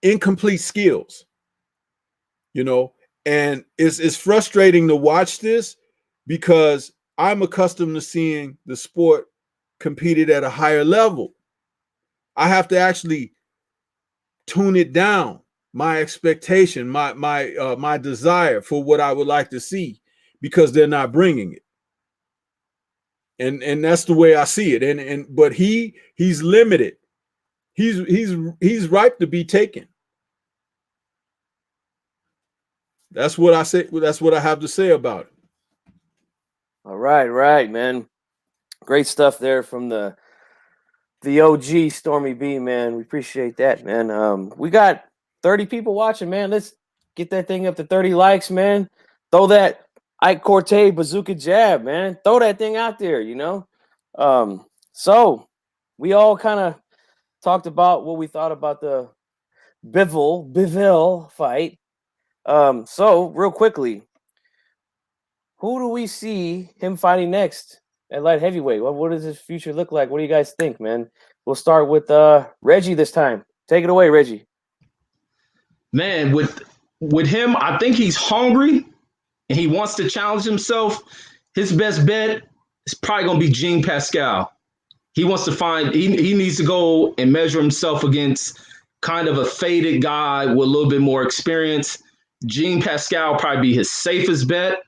incomplete skills, and it's frustrating to watch this because I'm accustomed to seeing the sport competed at a higher level. I have to actually tune it down, my expectation, my desire for what I would like to see, because they're not bringing it. And that's the way I see it. But he's limited. He's ripe to be taken. That's what I say. That's what I have to say about it. All right, man. Great stuff there from the OG Stormy B, man. We appreciate that, man. We got 30 people watching, man. Let's get that thing up to 30 likes, man. Throw that Ike Corte bazooka jab, man. Throw that thing out there, So we all kind of talked about what we thought about the Bivol fight. So real quickly, who do we see him fighting next at light heavyweight? What does his future look like? What do you guys think, man? We'll start with Reggie this time. Take it away, Reggie. Man, with him, I think he's hungry and he wants to challenge himself. His best bet is probably gonna be Jean Pascal. He wants to find he needs to go and measure himself against kind of a faded guy with a little bit more experience. Jean Pascal will probably be his safest bet.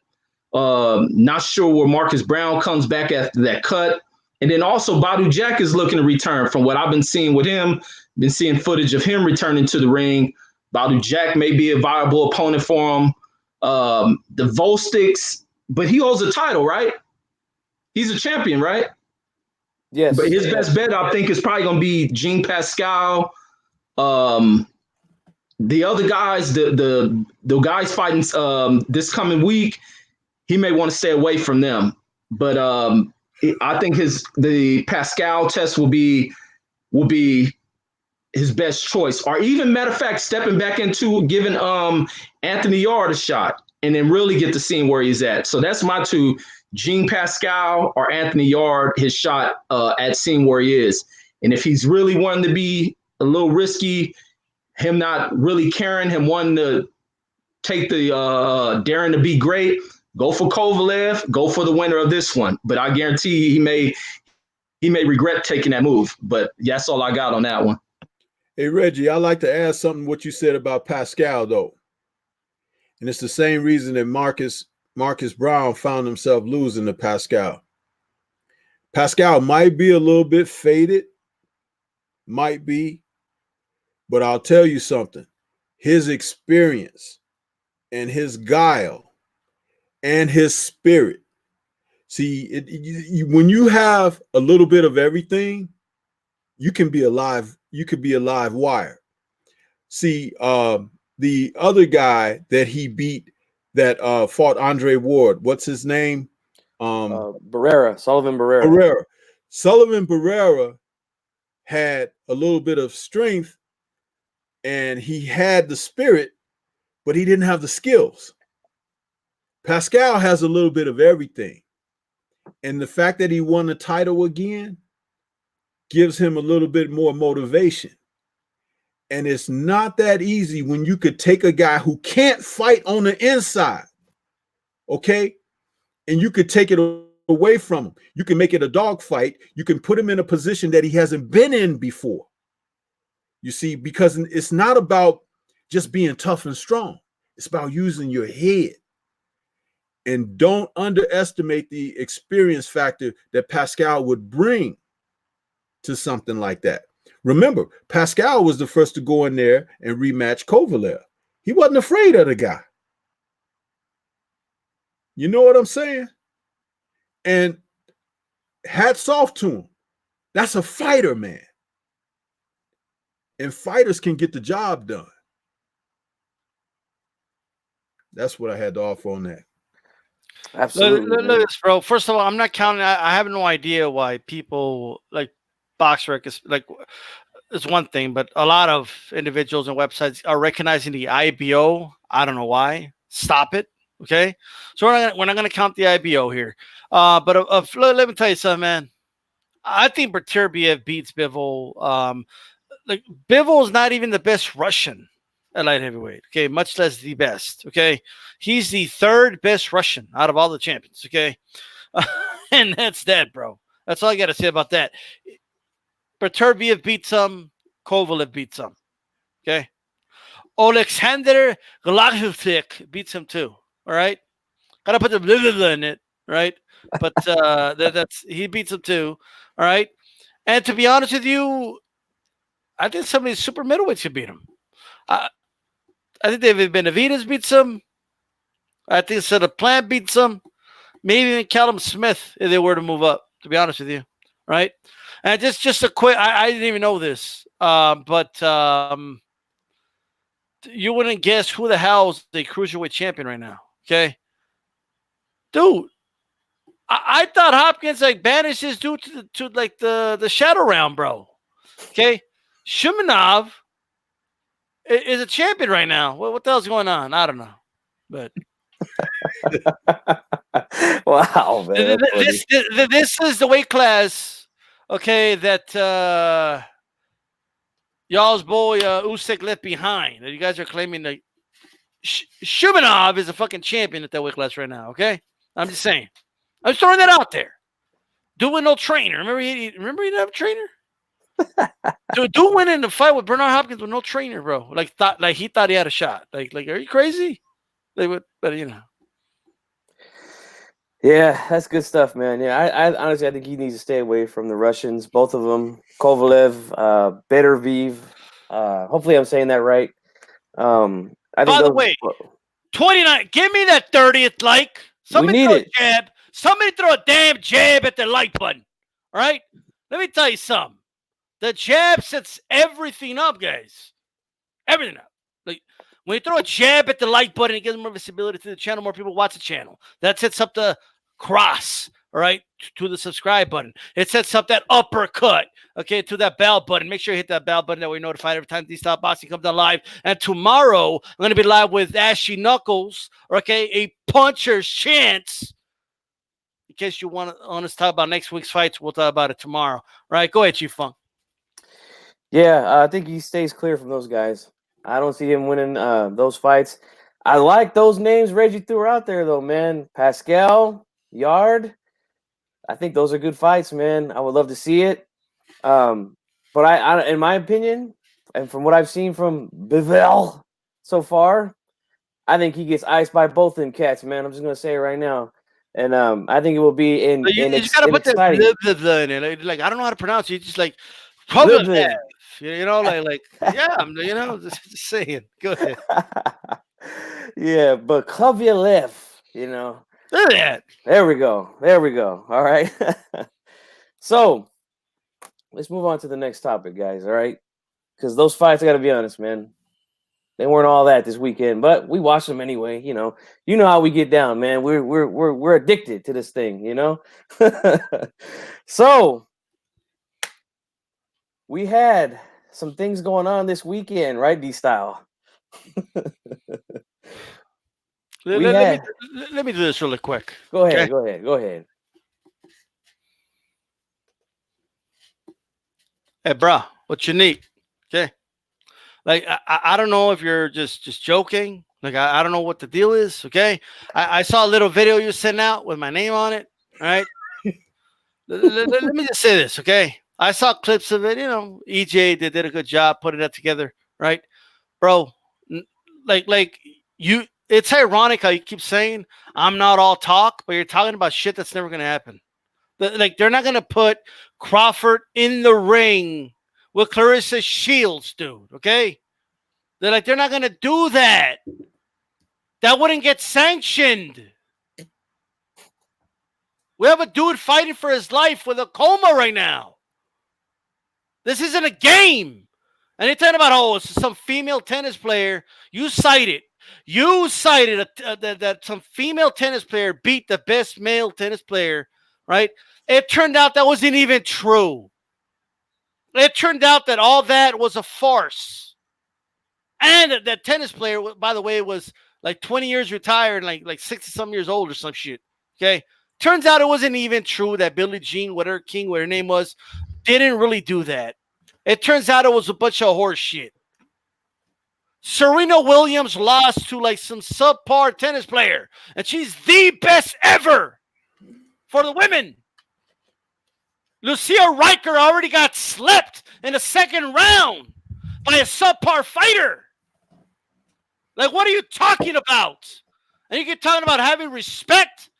Not sure where Marcus Brown comes back after that cut. And then also Badu Jack is looking to return from what I've been seeing with him. Been seeing footage of him returning to the ring. Badu Jack may be a viable opponent for him. The Volstics, but he holds a title, right? He's a champion, right? Yes. But his best bet, I think, is probably going to be Jean Pascal. The other guys, the guys fighting this coming week, he may want to stay away from them. But I think the Pascal test will be his best choice. Or even, matter of fact, stepping back into giving Anthony Yard a shot and then really get to seeing where he's at. So that's my two. Jean Pascal or Anthony Yard, his shot at seeing where he is. And if he's really wanting to be a little risky, him not really caring, him wanting to take the daring to be great, go for Kovalev, go for the winner of this one. But I guarantee he may regret taking that move. But that's all I got on that one. Hey, Reggie, I'd like to add something what you said about Pascal, though. And it's the same reason that Marcus Brown found himself losing to Pascal. Pascal might be a little bit faded, might be, but I'll tell you something. His experience and his guile and his spirit. See, when you have a little bit of everything, you can be alive. You could be a live wire. See, the other guy that he beat that fought Andre Ward, what's his name? Barrera, Sullivan Barrera. Sullivan Barrera had a little bit of strength and he had the spirit, but he didn't have the skills. Pascal has a little bit of everything. And the fact that he won the title again gives him a little bit more motivation. And it's not that easy when you could take a guy who can't fight on the inside, okay? And you could take it away from him. You can make it a dog fight. You can put him in a position that he hasn't been in before. You see, because it's not about just being tough and strong. It's about using your head. And don't underestimate the experience factor that Pascal would bring to something like that. Remember, Pascal was the first to go in there and rematch Kovalev. He wasn't afraid of the guy. You know what I'm saying? And hats off to him. That's a fighter, man. And fighters can get the job done. That's what I had to offer on that. Absolutely. Look at this, bro. First of all, I'm not counting. I have no idea why people like BoxRec is like. It's one thing, but a lot of individuals and websites are recognizing the IBO. I don't know why. Stop it. Okay. So we're not gonna count the IBO here. But let me tell you something, man. I think Beterbiev beats Bivol. Like Bivol is not even the best Russian at light heavyweight. Okay, much less the best. Okay, he's the third best Russian out of all the champions. Okay, and that's that, bro. That's all I got to say about that. Beterbiev beats him. Kovalev beats him. Okay, Alexander Glazovsky beats him too. All right, gotta put the blah, blah, blah in it, right? But that's he beats him too. All right, and to be honest with you, I think some of these super middleweights could beat him. I think David Benavidez beats him. I think the Plant beats him. Maybe even Callum Smith if they were to move up. To be honest with you, right? And just a quick. I didn't even know this, but you wouldn't guess who the hell is the cruiserweight champion right now. Okay, dude. I thought Hopkins like banished his dude to like the shadow realm, bro. Okay, Shumanov is a champion right now. What the hell's going on? I don't know, but Wow, man. this is the weight class, okay, that y'all's boy Usyk left behind. You guys are claiming that Shumanov is a fucking champion at that weight class right now. Okay, I'm just saying. I'm just throwing that out there. Doing no trainer. Remember he didn't have a trainer. Dude went in the fight with Bernard Hopkins with no trainer, bro. Like he thought he had a shot. Like are you crazy? But you know. Yeah, that's good stuff, man. Yeah, I honestly I think he needs to stay away from the Russians, both of them. Kovalev, Beterviv. Hopefully I'm saying that right. I think By the way, 29. Give me that 30th like. Somebody throw a jab. Somebody throw a damn jab at the like button. All right? Let me tell you something. The jab sets everything up, guys. Everything up. Like when you throw a jab at the like button, it gives more visibility to the channel. More people watch the channel. That sets up the cross, all right, to the subscribe button. It sets up that uppercut, okay, to that bell button. Make sure you hit that bell button that we're notified every time DStyleBoxing comes on live. And tomorrow, I'm going to be live with Ashy Knuckles, okay, a puncher's chance. In case you want us to talk about next week's fights, we'll talk about it tomorrow. All right, go ahead, Chief Funk. Yeah, I think he stays clear from those guys. I don't see him winning those fights. I like those names Reggie threw out there, though, man. Pascal, Yard. I think those are good fights, man. I would love to see it. But I, in my opinion, and from what I've seen from Bivol so far, I think he gets iced by both them cats, man. I'm just gonna say it right now. And I think it will be in. You just gotta put that in it. Like I don't know how to pronounce it. You just like you know, like yeah, you know, just saying. Go ahead. Yeah, but Kovalev, you know. Look at that. There we go. All right. So let's move on to the next topic, guys. All right, because those fights, I got to be honest, man, they weren't all that this weekend, but we watched them anyway. You know how we get down, man. We're addicted to this thing, you know. So we had some things going on this weekend, right, D-Style? Let me do this really quick. Go ahead. Go ahead. Hey, bro, what you need? Okay. Like, I don't know if you're just joking. Like, I don't know what the deal is. Okay. I saw a little video you sent out with my name on it. All right. let me just say this. Okay. I saw clips of it. You know, EJ, they did a good job putting that together. Right. Bro, like you, it's ironic how you keep saying I'm not all talk, but you're talking about shit that's never going to happen. Like, they're not going to put Crawford in the ring with Clarissa Shields, dude, okay? They're not going to do that. That wouldn't get sanctioned. We have a dude fighting for his life with a coma right now. This isn't a game. And you're talking about, it's some female tennis player. You cited that some female tennis player beat the best male tennis player, right? It turned out that wasn't even true. It turned out that all that was a farce. And that tennis player, by the way, was like 20 years retired, like 60-some years old or some shit. Okay? Turns out it wasn't even true that Billie Jean, whatever her name was, didn't really do that. It turns out it was a bunch of horse shit. Serena Williams lost to like some subpar tennis player, and she's the best ever for the women. Lucia Riker already got slept in the second round by a subpar fighter. Like, what are you talking about? And you keep talking about having respect?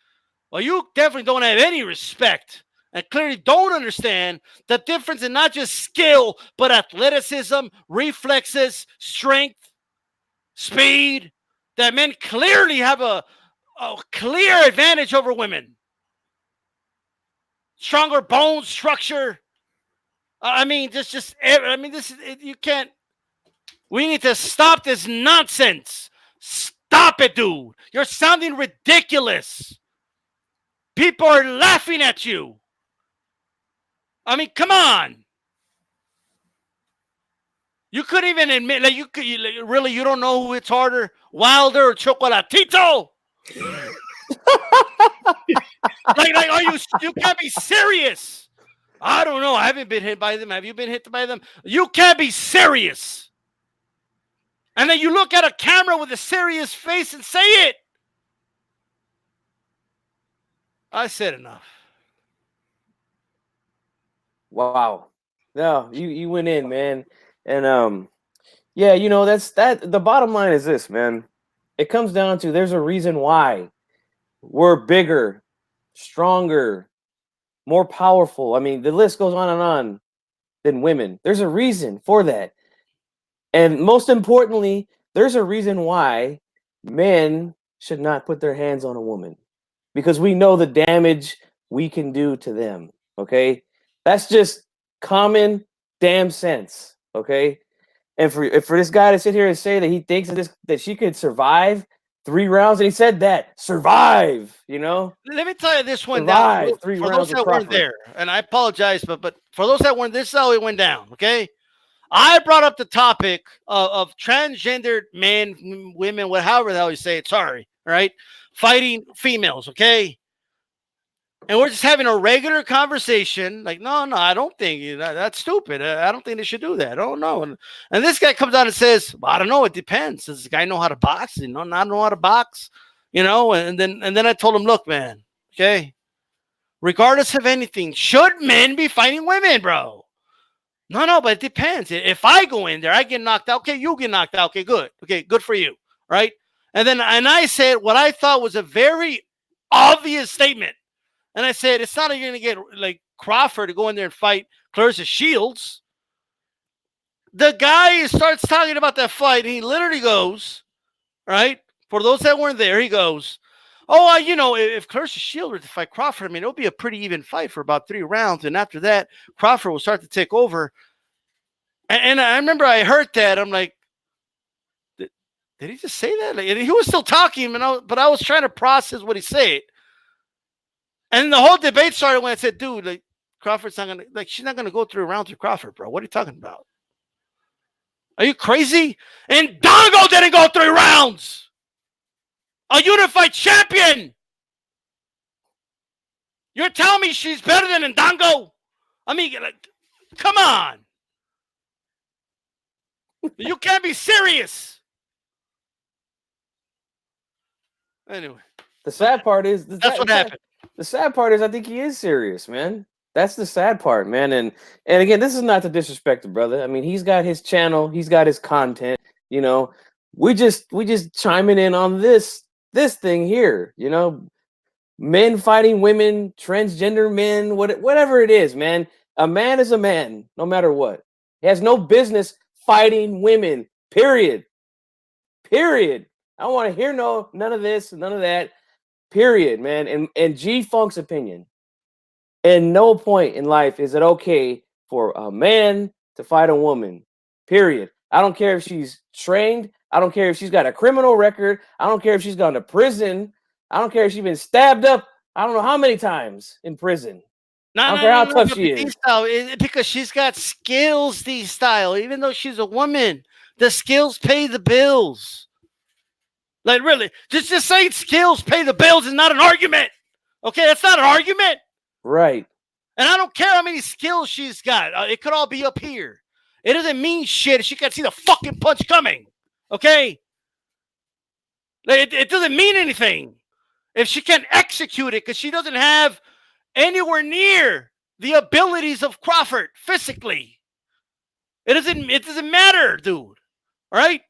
Well, you definitely don't have any respect and clearly don't understand the difference in not just skill, but athleticism, reflexes, strength, speed, that men clearly have a clear advantage over women. Stronger bone structure. This is, you can't. We need to stop this nonsense. Stop it, dude. You're sounding ridiculous. people are laughing at you. I mean, come on. You couldn't even admit, like, you don't know who hits harder, Wilder or Chocolatito? like, you can't be serious. I don't know. I haven't been hit by them. Have you been hit by them? You can't be serious. And then you look at a camera with a serious face and say it. I said enough. Wow. No, you went in, man. And yeah, you know, that's that. The bottom line is this, man. It comes down to there's a reason why we're bigger, stronger, more powerful. I mean, the list goes on than women. There's a reason for that. And most importantly, there's a reason why men should not put their hands on a woman, because we know the damage we can do to them. Okay. That's just common damn sense. Okay. And for this guy to sit here and say that he thinks that she could survive 3 rounds, and he said that survive, you know. Let me tell you, this went Survive down 3 for rounds those that of weren't Crawford. there, and I apologize, but for those that weren't, this is how it went down. Okay, I brought up the topic of transgendered men, women, however the hell you say it. Sorry, right? Fighting females. Okay. And we're just having a regular conversation. Like, no, I don't think that's stupid. I don't think they should do that. Oh, no. And this guy comes out and says, well, I don't know. It depends. Does this guy know how to box? You know, not know how to box, you know? And then I told him, look, man, okay, regardless of anything, should men be fighting women, bro? No, but it depends. If I go in there, I get knocked out. Okay, you get knocked out. Okay, good. Okay, good for you, right? And I said what I thought was a very obvious statement. And I said, it's not like you're going to get like Crawford to go in there and fight Clarissa Shields. The guy starts talking about that fight, and he literally goes, right? For those that weren't there, he goes, oh, you know, if Clarissa Shields were to fight Crawford, I mean, it'll be a pretty even fight for about 3 rounds. And after that, Crawford will start to take over. And I remember I heard that. I'm like, did he just say that? Like, and he was still talking, but I was trying to process what he said. And the whole debate started when I said, dude, like, Crawford's not going to, like, she's not going to go 3 rounds with Crawford, bro. What are you talking about? Are you crazy? And Dongo didn't go 3 rounds. A unified champion. You're telling me she's better than Ndongo? I mean, like, come on. You can't be serious. Anyway. The sad part is that's what happened. The sad part is I think he is serious, man. That's the sad part, man. And again, this is not to disrespect the brother. I mean, he's got his channel, he's got his content, you know. We just chiming in on this thing here, you know. Men fighting women, transgender men, whatever it is, man. A man is a man, no matter what. He has no business fighting women. Period. I don't want to hear none of this, none of that. Period, man. And G-Funk's opinion, at no point in life is it okay for a man to fight a woman. Period. I don't care if she's trained. I don't care if she's got a criminal record. I don't care if she's gone to prison. I don't care if she's been stabbed up I don't know how many times in prison. I don't care how tough she is. Because she's got skills, D-Style. Even though she's a woman, the skills pay the bills. Like, really, just saying skills pay the bills is not an argument. Okay, that's not an argument. Right. And I don't care how many skills she's got. It could all be up here. It doesn't mean shit if she can't see the fucking punch coming. Okay? Like, it doesn't mean anything if she can't execute it because she doesn't have anywhere near the abilities of Crawford physically. It doesn't matter, dude. All right?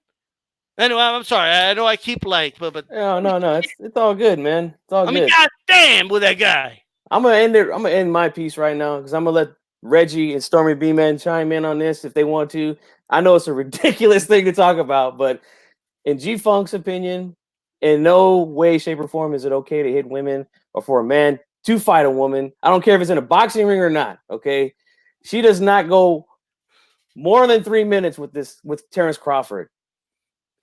Anyway, I'm sorry. I know I keep but no. It's all good, man. It's all good. I mean, goddamn with that guy. I'm gonna end my piece right now because I'm gonna let Reggie and Stormy B-Man chime in on this if they want to. I know it's a ridiculous thing to talk about, but in G-Funk's opinion, in no way, shape, or form is it okay to hit women or for a man to fight a woman. I don't care if it's in a boxing ring or not. Okay, she does not go more than 3 minutes with Terrence Crawford.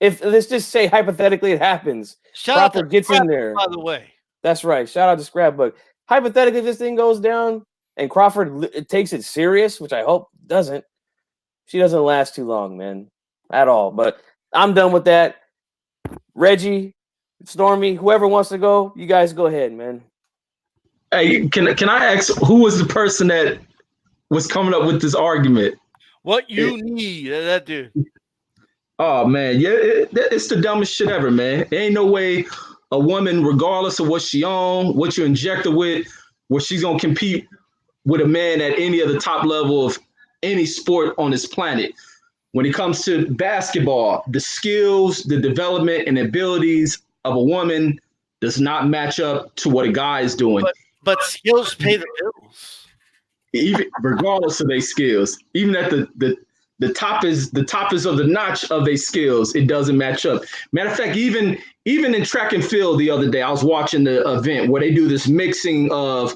If let's just say hypothetically it happens, Crawford gets in there. By the way, that's right. Shout out to Scrapbook. hypothetically, if this thing goes down and Crawford takes it serious, which I hope doesn't, she doesn't last too long, man, at all. But I'm done with that. Reggie, Stormy, whoever wants to go, you guys go ahead, man. Hey, can I ask who was the person that was coming up with this argument? What you need, that dude. Oh man, yeah, it's the dumbest shit ever, man. There ain't no way a woman, regardless of what she on, what you inject her with, where she's gonna compete with a man at any of the top level of any sport on this planet. When it comes to basketball, the skills, the development, and abilities of a woman does not match up to what a guy is doing. But skills pay the bills. Even regardless of their skills, even at the top is of the notch of their skills, it doesn't match up. Matter of fact, even in track and field the other day, I was watching the event where they do this mixing of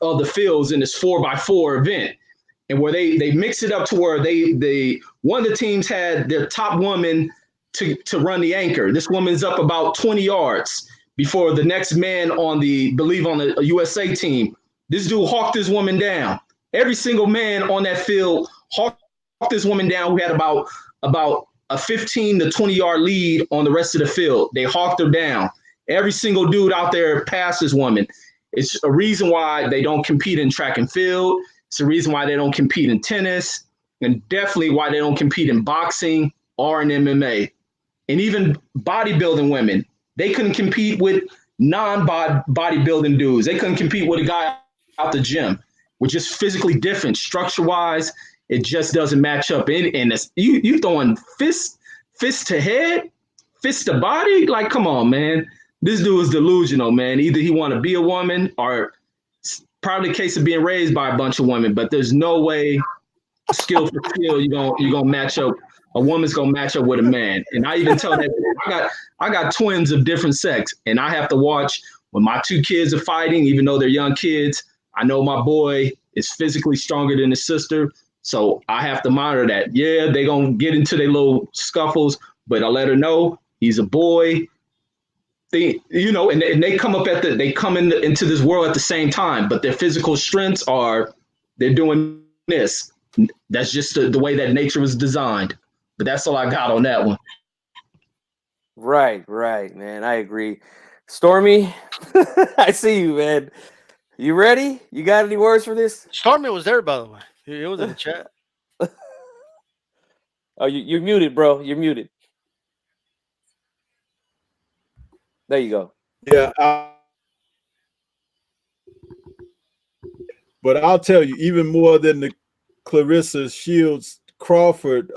the fields in this 4x4 event, and where they mix it up to where they one of the teams had their top woman to run the anchor. This woman's up about 20 yards before the next man on the USA team. This dude hawked this woman down. Every single man on that field hawked this woman down. We had about a 15 to 20 yard lead on the rest of the field. They hawked her down. Every single dude out there passed this woman. It's a reason why they don't compete in track and field. It's the reason why they don't compete in tennis, and definitely why they don't compete in boxing or in MMA. And even bodybuilding women, they couldn't compete with non-bodybuilding dudes. They couldn't compete with a guy out the gym. We're just physically different. Structure-wise, it just doesn't match up. And it's, you throwing fist to head, fist to body? Like, come on, man. This dude is delusional, man. Either he want to be a woman, or probably a case of being raised by a bunch of women, but there's no way skill for skill you're gonna match up. A woman's gonna match up with a man. And I even tell that I got twins of different sex, and I have to watch when my two kids are fighting, even though they're young kids. I know my boy is physically stronger than his sister, so I have to monitor that. Yeah, they gonna get into their little scuffles, but I let her know he's a boy. And they come up into this world at the same time, but their physical strengths they're doing this. That's just the way that nature was designed. But that's all I got on that one. Right, man. I agree. Stormy, I see you, man. You ready? You got any words for this? Stormy was there, by the way. He was in the chat. Oh, you're muted, bro. You're muted. There you go. Yeah. But I'll tell you, even more than the Clarissa Shields Crawford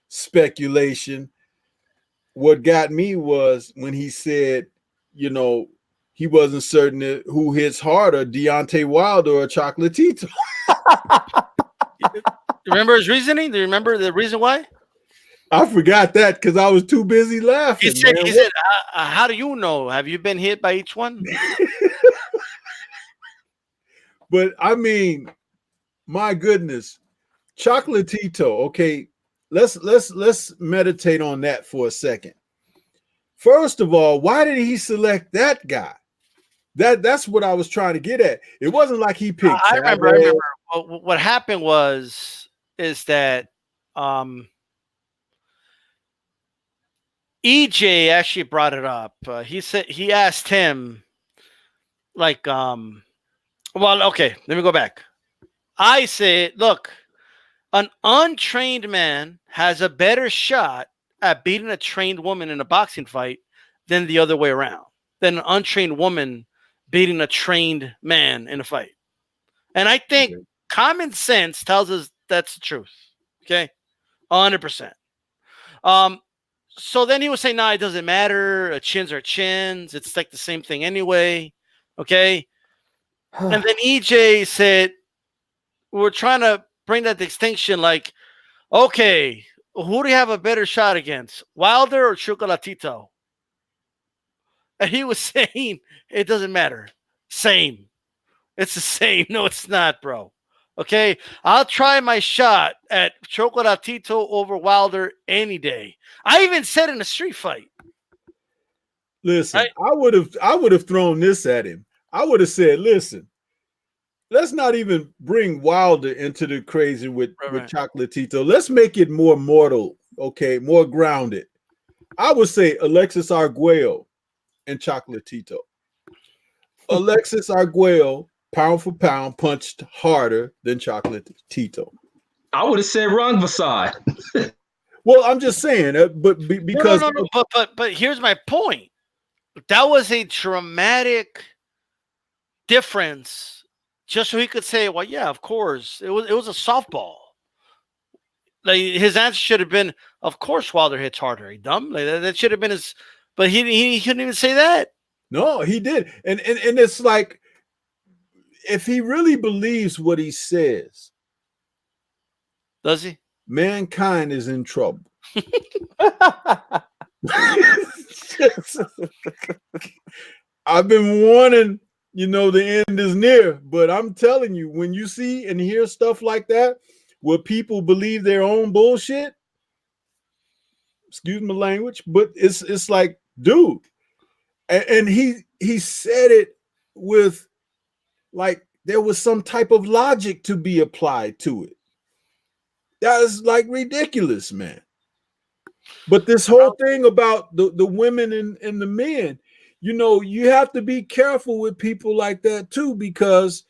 speculation, what got me was when he said, he wasn't certain who hits harder, Deontay Wilder or Chocolatito. Remember his reasoning? Do you remember the reason why? I forgot that because I was too busy laughing. He said, how do you know? Have you been hit by each one? But I mean, my goodness, Chocolatito. Okay, let's meditate on that for a second. First of all, why did he select that guy? That's what I was trying to get at. It wasn't like he picked. I remember. What happened is that EJ actually brought it up. He asked him, like, well, okay, let me go back. I said, look, an untrained man has a better shot at beating a trained woman in a boxing fight than the other way around, than an untrained woman beating a trained man in a fight. And I think common sense tells us that's the truth. Okay. 100%. So then he was saying, it doesn't matter. Chins are chins. It's like the same thing anyway. Okay. And then EJ said, we're trying to bring that distinction, like, okay, who do you have a better shot against, Wilder or Chocolatito? And he was saying, it doesn't matter. Same. It's the same. No, it's not, bro. Okay, I'll try my shot at Chocolatito over Wilder any day. I even said in a street fight. Listen, right? I would have thrown this at him. I would have said, listen, let's not even bring Wilder into the crazy with Chocolatito. Let's make it more mortal, okay, more grounded. I would say Alexis Arguello and Chocolatito. Alexis Arguello, pound for pound, punched harder than Chocolatito. I would have said Rung Vasai. Well, I'm just saying, because no. But here's my point. That was a dramatic difference, just so he could say, "Well, yeah, of course, it was a softball." Like his answer should have been, "Of course, Wilder hits harder." He dumb. Like that should have been his, but he couldn't even say that. No, he did, and it's like, if he really believes what he says, does he? Mankind is in trouble. I've been warning, the end is near, but I'm telling you, when you see and hear stuff like that, where people believe their own bullshit, excuse my language, but it's like, dude, and he said it with, like, there was some type of logic to be applied to it. That is like ridiculous, man. But this whole thing about the women and the men, you have to be careful with people like that too, because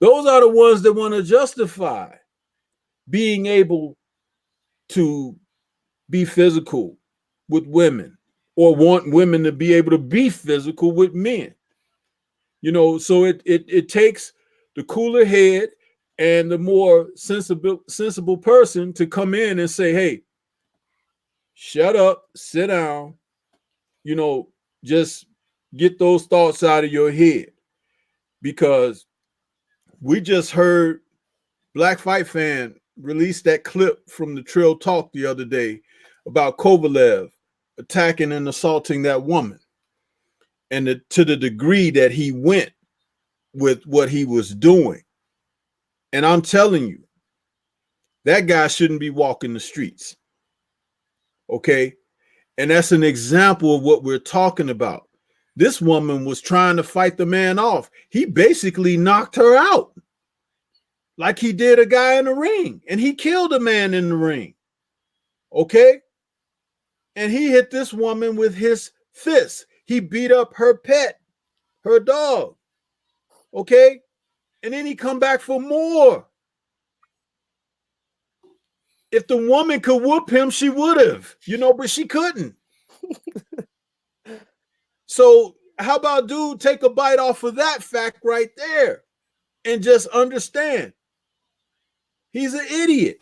those are the ones that want to justify being able to be physical with women or want women to be able to be physical with men. So it takes the cooler head and the more sensible person to come in and say, hey, shut up, sit down, just get those thoughts out of your head. Because we just heard Black Fight Fan release that clip from the Trill Talk the other day about Kovalev attacking and assaulting that woman. And to the degree that he went with what he was doing. And I'm telling you, that guy shouldn't be walking the streets. Okay? And that's an example of what we're talking about. This woman was trying to fight the man off. He basically knocked her out like he did a guy in the ring. And he killed a man in the ring. Okay? And he hit this woman with his fist. He beat up her pet, her dog. Okay? And then he come back for more. If the woman could whoop him, she would have, but she couldn't. So how about, dude, take a bite off of that fact right there and just understand he's an idiot.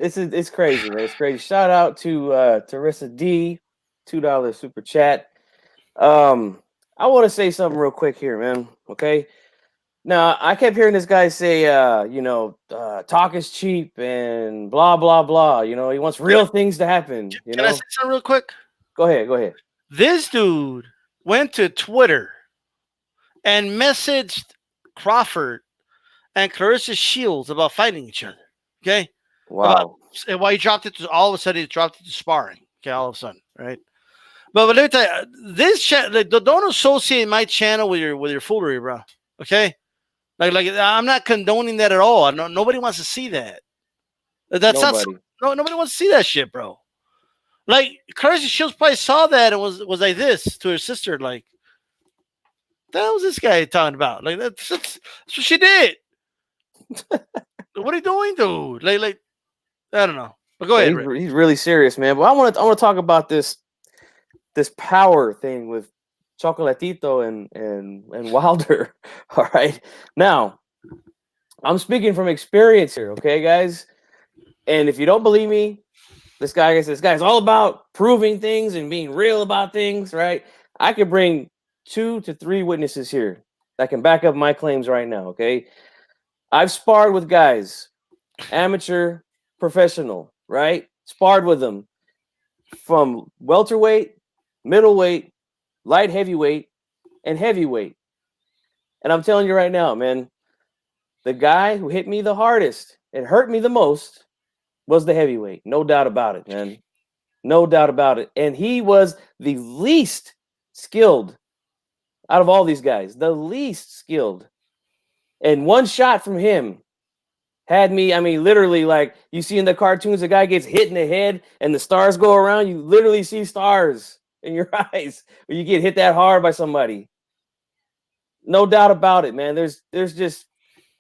It's crazy, man. It's crazy. Shout out to Teresa D, $2 super chat. I want to say something real quick here, man. Okay. Now, I kept hearing this guy say, talk is cheap and blah, blah, blah. He wants real things to happen. Can I say something real quick? Go ahead. This dude went to Twitter and messaged Crawford and Clarissa Shields about fighting each other. Okay? Wow. And why he dropped it to, all of a sudden, he dropped it to sparring. Okay, all of a sudden, right? But let me tell you, this channel, don't associate my channel with your foolery, bro. Okay? Like I'm not condoning that at all. Nobody wants to see that. That's nobody. Nobody wants to see that shit, bro. Like Clarissa Shields probably saw that and was like this to her sister, like, "The hell is this guy talking about?" Like that's what she did. What are you doing, dude? Like I don't know. But go ahead. He's really serious, man. But I want to talk about this power thing with Chocolatito and Wilder. All right. Now, I'm speaking from experience here, okay, guys? And if you don't believe me, this guy's all about proving things and being real about things, right? I could bring 2 to 3 witnesses here that can back up my claims right now, okay? I've sparred with guys, amateur, professional, right? Sparred with them from welterweight, middleweight, light heavyweight, and heavyweight. And I'm telling you right now, man, the guy who hit me the hardest and hurt me the most was the heavyweight. No doubt about it, man. No doubt about it. And he was the least skilled out of all these guys, the least skilled. And one shot from him had me, I mean, literally, like you see in the cartoons, the guy gets hit in the head and the stars go around. You literally see stars in your eyes when you get hit that hard by somebody. No doubt about it, man. There's just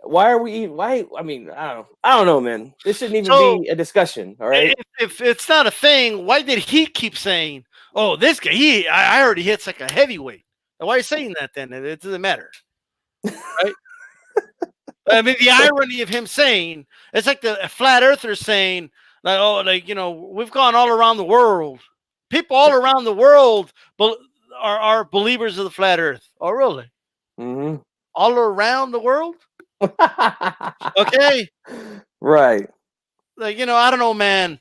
why are we why I mean, I don't know, man. This shouldn't even be a discussion, all right? If it's not a thing, why did he keep saying, "Oh, this guy, I already hits like a heavyweight"? Why are you saying that then? It doesn't matter, right? I mean, the irony of him saying it's like the flat earther saying, like, "Oh, like we've gone all around the world. People all around the world are believers of the flat Earth." Oh, really? Mm-hmm. All around the world? Okay. Right. Like, I don't know, man.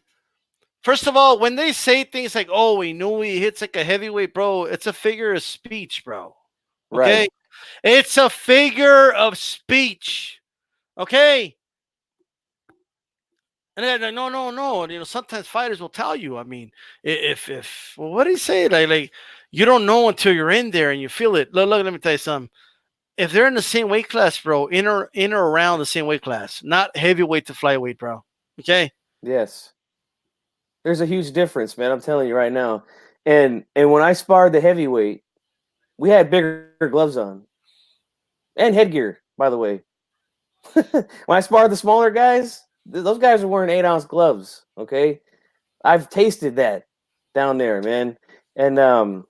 First of all, when they say things like, "Oh, we knew he hits like a heavyweight," bro, it's a figure of speech, bro. Okay? Right. It's a figure of speech. Okay? And they're like, no. Sometimes fighters will tell you. I mean, if well, what do you say? Like you don't know until you're in there and you feel it. Look, let me tell you something. If they're in the same weight class, bro, in or around the same weight class, not heavyweight to flyweight, bro. Okay? Yes. There's a huge difference, man. I'm telling you right now. And when I sparred the heavyweight, we had bigger gloves on. And headgear, by the way. When I sparred the smaller guys, those guys are wearing 8-ounce gloves. Okay. I've tasted that down there, man. And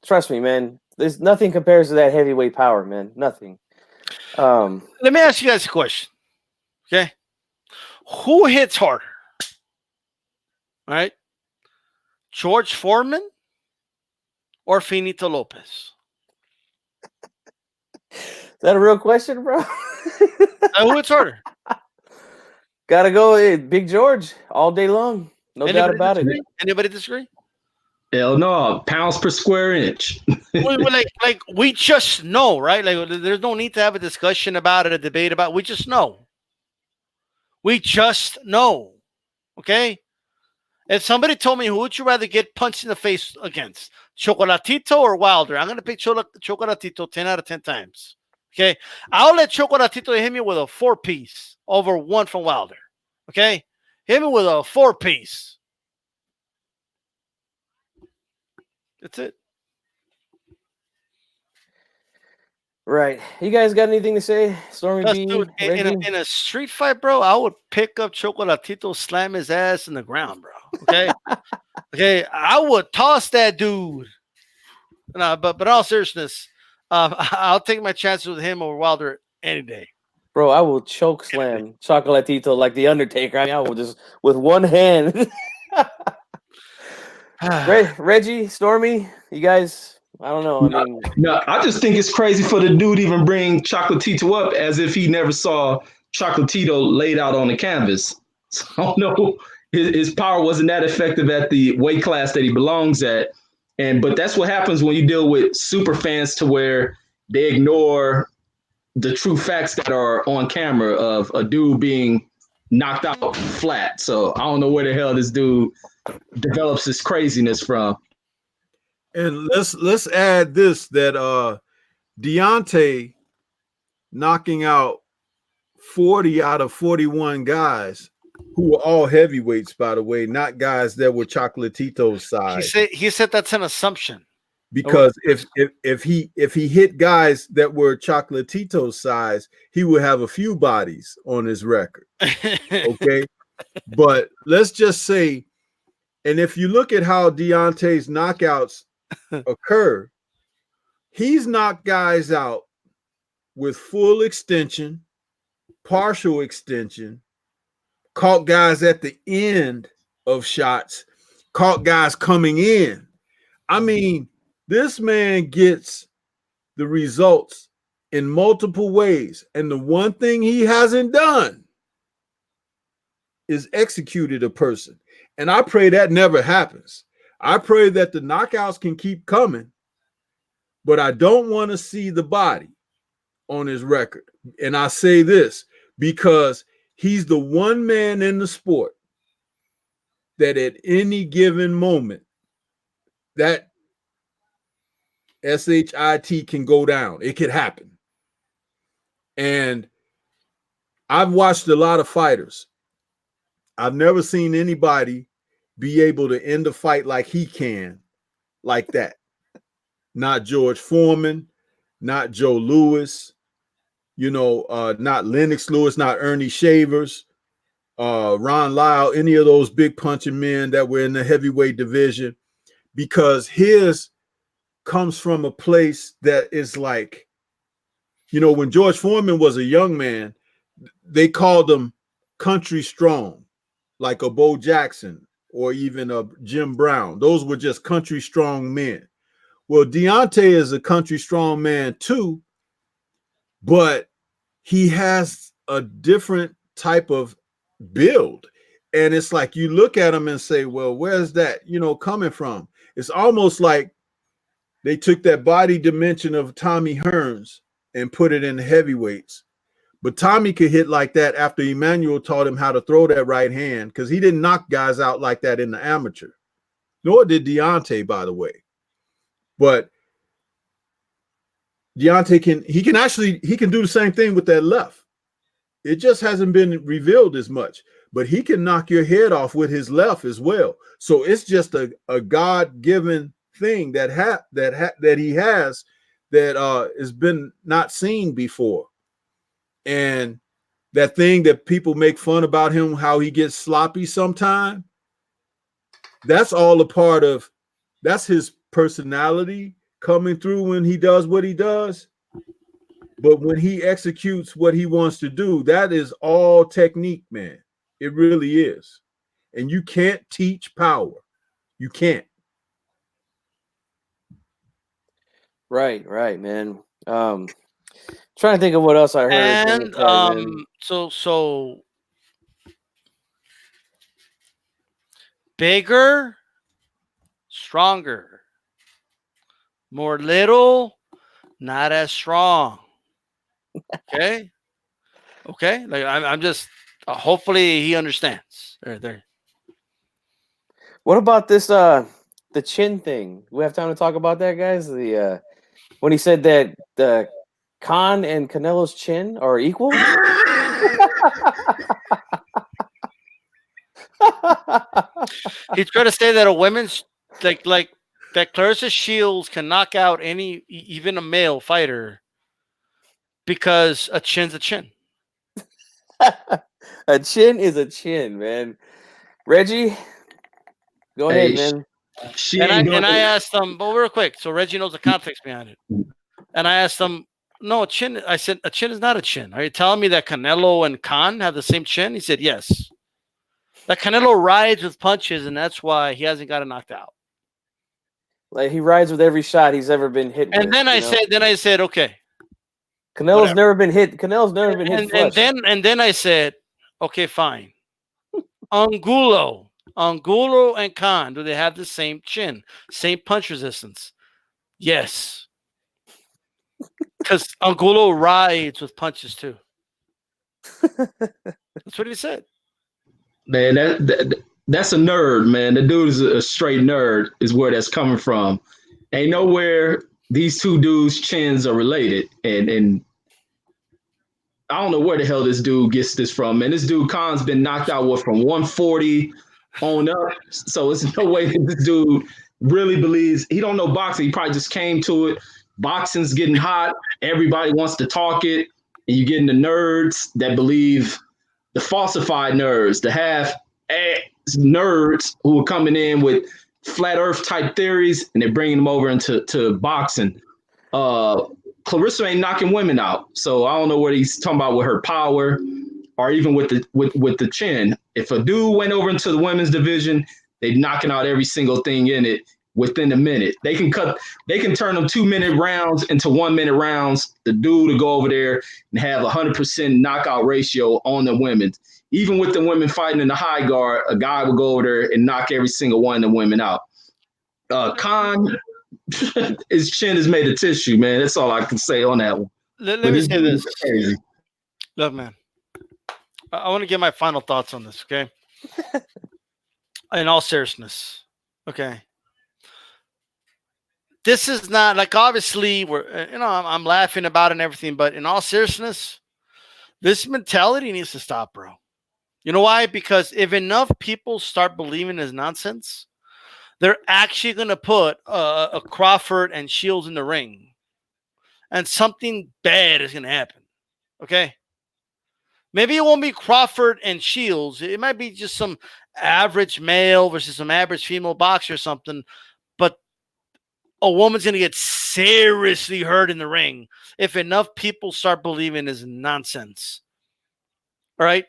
trust me, man, there's nothing compares to that heavyweight power, man. Nothing. Let me ask you guys a question. Okay? Who hits harder? All right? George Foreman or Finito Lopez? Is that a real question, bro? Who hits harder? Gotta go, Big George, all day long. No doubt about it. Anybody disagree? Hell no, pounds per square inch. like we just know, right? Like there's no need to have a discussion about it, a debate about it. We just know. We just know. Okay? If somebody told me who would you rather get punched in the face against, Chocolatito or Wilder, I'm gonna pick Chocolatito 10 out of 10 times. Okay? I'll let Chocolatito hit me with a 4-piece over one from Wilder. Okay? Hit me with a 4-piece. That's it. Right. You guys got anything to say? Stormy B, Dude, in a street fight, bro, I would pick up Chocolatito, slam his ass in the ground, bro. Okay? Okay, I would toss that dude. No, but in all seriousness, I'll take my chances with him over Wilder any day. Bro, I will choke slam Chocolatito like the Undertaker. I mean, I will just with one hand. Reggie, Stormy, you guys, I don't know. I mean, no, I just think it's crazy for the dude to even bring Chocolatito up as if he never saw Chocolatito laid out on the canvas. So I don't know. His power wasn't that effective at the weight class that he belongs at. But that's what happens when you deal with super fans to where they ignore the true facts that are on camera of a dude being knocked out flat. So I don't know where the hell this dude develops this craziness from. And let's add this, that Deontay knocking out 40 out of 41 guys who were all heavyweights, by the way, not guys that were Chocolatito's size. He said that's an assumption. Because if he hit guys that were Chocolatito's size, he would have a few bodies on his record. Okay. But let's just say, and if you look at how Deontay's knockouts occur, he's knocked guys out with full extension, partial extension, caught guys at the end of shots, caught guys coming in. I mean, this man gets the results in multiple ways. And the one thing he hasn't done is executed a person. And I pray that never happens. I pray that the knockouts can keep coming, but I don't want to see the body on his record. And I say this because he's the one man in the sport that at any given moment, that SHIT can go down. It could happen. And I've watched a lot of fighters. I've never seen anybody be able to end a fight like he can, like that. Not George Foreman, not Joe Louis, not Lennox Lewis, not Ernie Shavers, Ron Lyle, any of those big punching men that were in the heavyweight division, because his comes from a place that is like, when George Foreman was a young man, they called him country strong, like a Bo Jackson or even a Jim Brown. Those were just country strong men. Well, Deontay is a country strong man too, but he has a different type of build. And it's like you look at him and say, well, where's that, coming from? It's almost like they took that body dimension of Tommy Hearns and put it in the heavyweights. But Tommy could hit like that after Emmanuel taught him how to throw that right hand, because he didn't knock guys out like that in the amateur. Nor did Deontay, by the way. But Deontay can do the same thing with that left. It just hasn't been revealed as much, but he can knock your head off with his left as well. So it's just a God-given thing that he has that has been not seen before. And that thing that people make fun about him, how he gets sloppy sometime, that's all a part of, that's his personality coming through when he does what he does. But when he executes what he wants to do, that is all technique, man. It really is. And you can't teach power. You can't. Right, man. Trying to think of what else I heard. And so bigger, stronger. More little, not as strong. Okay. Like I'm just. Hopefully he understands. There. What about this? The chin thing. We have time to talk about that, guys. The when he said that the Khan and Canelo's chin are equal. He tried to say that a women's like that Clarissa Shields can knock out even a male fighter because a chin's a chin. A chin is a chin, man. Reggie, go ahead, man. And I asked them, but real quick, so Reggie knows the context behind it. And I asked them, no, a chin. I said, a chin is not a chin. Are you telling me that Canelo and Khan have the same chin? He said, yes. That Canelo rides with punches, and that's why he hasn't gotten knocked out. Like he rides with every shot he's ever been hit. And then I said, okay. Canelo's never been hit. Canelo's never been hit. And then I said, okay, fine. Angulo and Khan, do they have the same chin, same punch resistance? Yes. Because Angulo rides with punches too. That's what he said. Man, that's a nerd, man. The dude is a straight nerd, is where that's coming from. Ain't nowhere these two dudes' chins are related. And I don't know where the hell this dude gets this from. Man, this dude Khan's been knocked out from 140 on up. So it's no way that this dude really believes. He don't know boxing. He probably just came to it. Boxing's getting hot. Everybody wants to talk it. And you're getting the nerds that believe, the falsified nerds, the half nerds who are coming in with flat earth type theories, and they're bringing them over into boxing. Clarissa ain't knocking women out, so I don't know what he's talking about with her power or even with the chin. If a dude went over into the women's division, they're knocking out every single thing in it within a minute. They can turn them 2-minute rounds into 1-minute rounds. The dude to go over there and have 100% knockout ratio on the women. Even with the women fighting in the high guard, a guy will go over there and knock every single one of the women out. Khan, his chin is made of tissue, man. That's all I can say on that one. Let me say this. Crazy. Look, man, I want to get my final thoughts on this, okay? In all seriousness, okay? this is not like, obviously we're, I'm laughing about it and everything, but in all seriousness, this mentality needs to stop, bro. You know why? Because if enough people start believing this nonsense, they're actually going to put a Crawford and Shields in the ring, and something bad is going to happen. Okay? Maybe it won't be Crawford and Shields. It might be just some average male versus some average female boxer or something. But a woman's going to get seriously hurt in the ring if enough people start believing this nonsense. All right?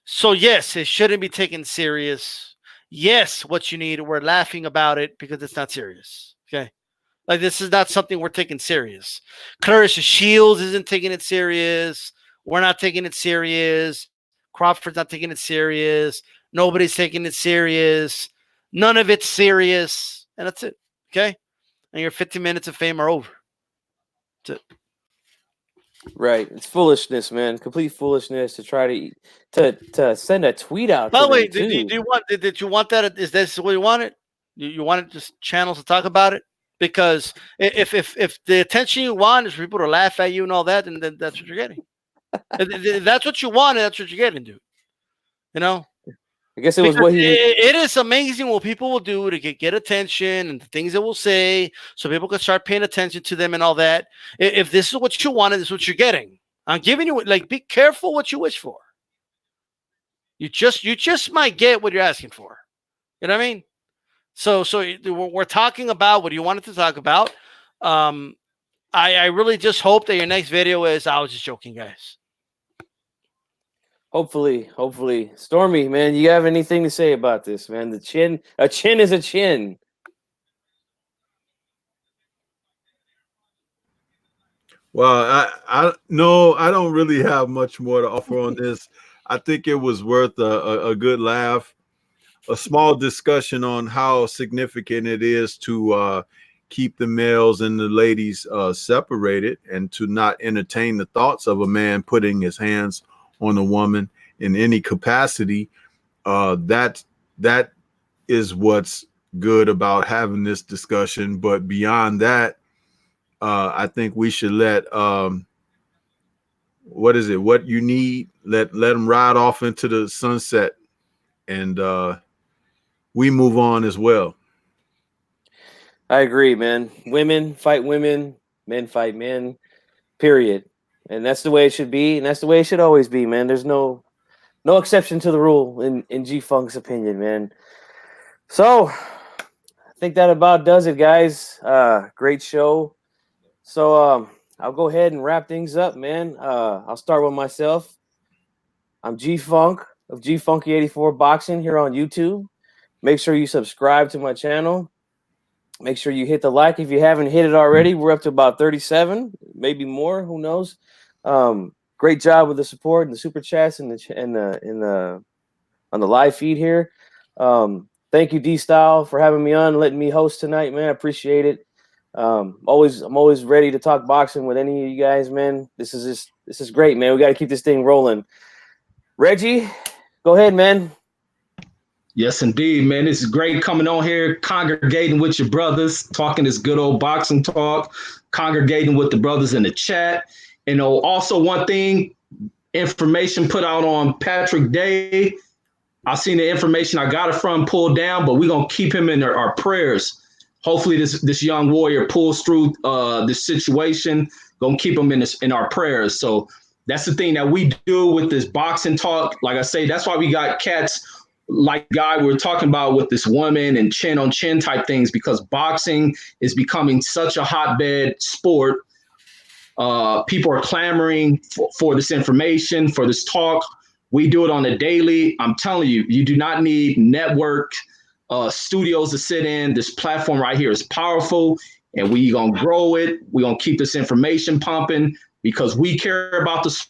So, yes, it shouldn't be taken serious. Yes, what you need, we're laughing about it because it's not serious. Okay? Like, this is not something we're taking serious. Clarissa Shields isn't taking it serious. We're not taking it serious. Crawford's not taking it serious. Nobody's taking it serious. None of it's serious. And that's it. Okay? And your 15 minutes of fame are over. That's it. Right. It's foolishness, man. Complete foolishness to try to send a tweet out. By to the way, them, did you want that? Is this what you wanted? You wanted just channels to talk about it? Because if the attention you want is for people to laugh at you and all that, then that's what you're getting. If that's what you want, that's what you're getting, dude. You know? I guess it was Because what he. it is amazing what people will do to get attention and the things they will say so people can start paying attention to them and all that. If this is what you wanted, this is what you're getting. I'm giving you, like, be careful what you wish for. You just might get what you're asking for. You know what I mean? So we're talking about what you wanted to talk about. I really just hope that your next video is, I was just joking, guys. Hopefully. Stormy, man, you have anything to say about this, man? A chin is a chin. Well, I no, I don't really have much more to offer on this. I think it was worth a good laugh, a small discussion on how significant it is to keep the males and the ladies separated, and to not entertain the thoughts of a man putting his hands on a woman in any capacity. That is what's good about having this discussion. But beyond that, I think we should let what you need, let them ride off into the sunset, and we move on as well. I agree, man. Women fight women, men fight men, period. And that's the way it should be, and that's the way it should always be, man. There's no exception to the rule in G Funk's opinion, man. So I think that about does it, guys. Great show. So I'll go ahead and wrap things up, man. I'll start with myself. I'm G Funk of G Funky 84 Boxing here on YouTube. Make sure you subscribe to my channel. Make sure you hit the like if you haven't hit it already. We're up to about 37, maybe more. Who knows? Great job with the support and the super chats and the on the live feed here. Thank you, DStyle, for having me on, letting me host tonight, man. I appreciate it. I'm always ready to talk boxing with any of you guys, man. This is great, man. We got to keep this thing rolling. Reggie, go ahead, man. Yes, indeed, man. This is great coming on here, congregating with your brothers, talking this good old boxing talk, congregating with the brothers in the chat. You know, also one thing, information put out on Patrick Day. I seen the information, I got it from pulled down, but we're going to keep him in our prayers. Hopefully this young warrior pulls through this situation. Going to keep him in our prayers. So that's the thing that we do with this boxing talk. Like I say, that's why we got cats like guy we were talking about with this woman and chin on chin type things, because boxing is becoming such a hotbed sport. People are clamoring for this information, for this talk. We do it on a daily. I'm telling you, you do not need network studios to sit in. This platform right here is powerful, and we're going to grow it. We're going to keep this information pumping because we care about the.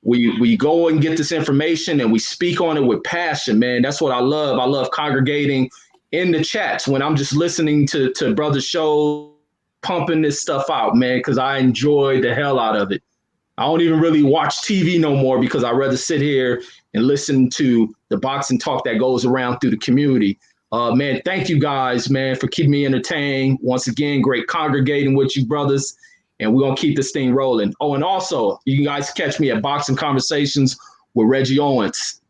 We go and get this information and we speak on it with passion, man. That's what I love. I love congregating in the chats when I'm just listening to brothers' shows, pumping this stuff out, man, because I enjoy the hell out of it. I don't even really watch TV no more because I'd rather sit here and listen to the boxing talk that goes around through the community. Man, thank you guys, man, for keeping me entertained. Once again, great congregating with you brothers, and we're gonna keep this thing rolling. Oh, and also, you guys catch me at Boxing Conversations with Reggie Owens.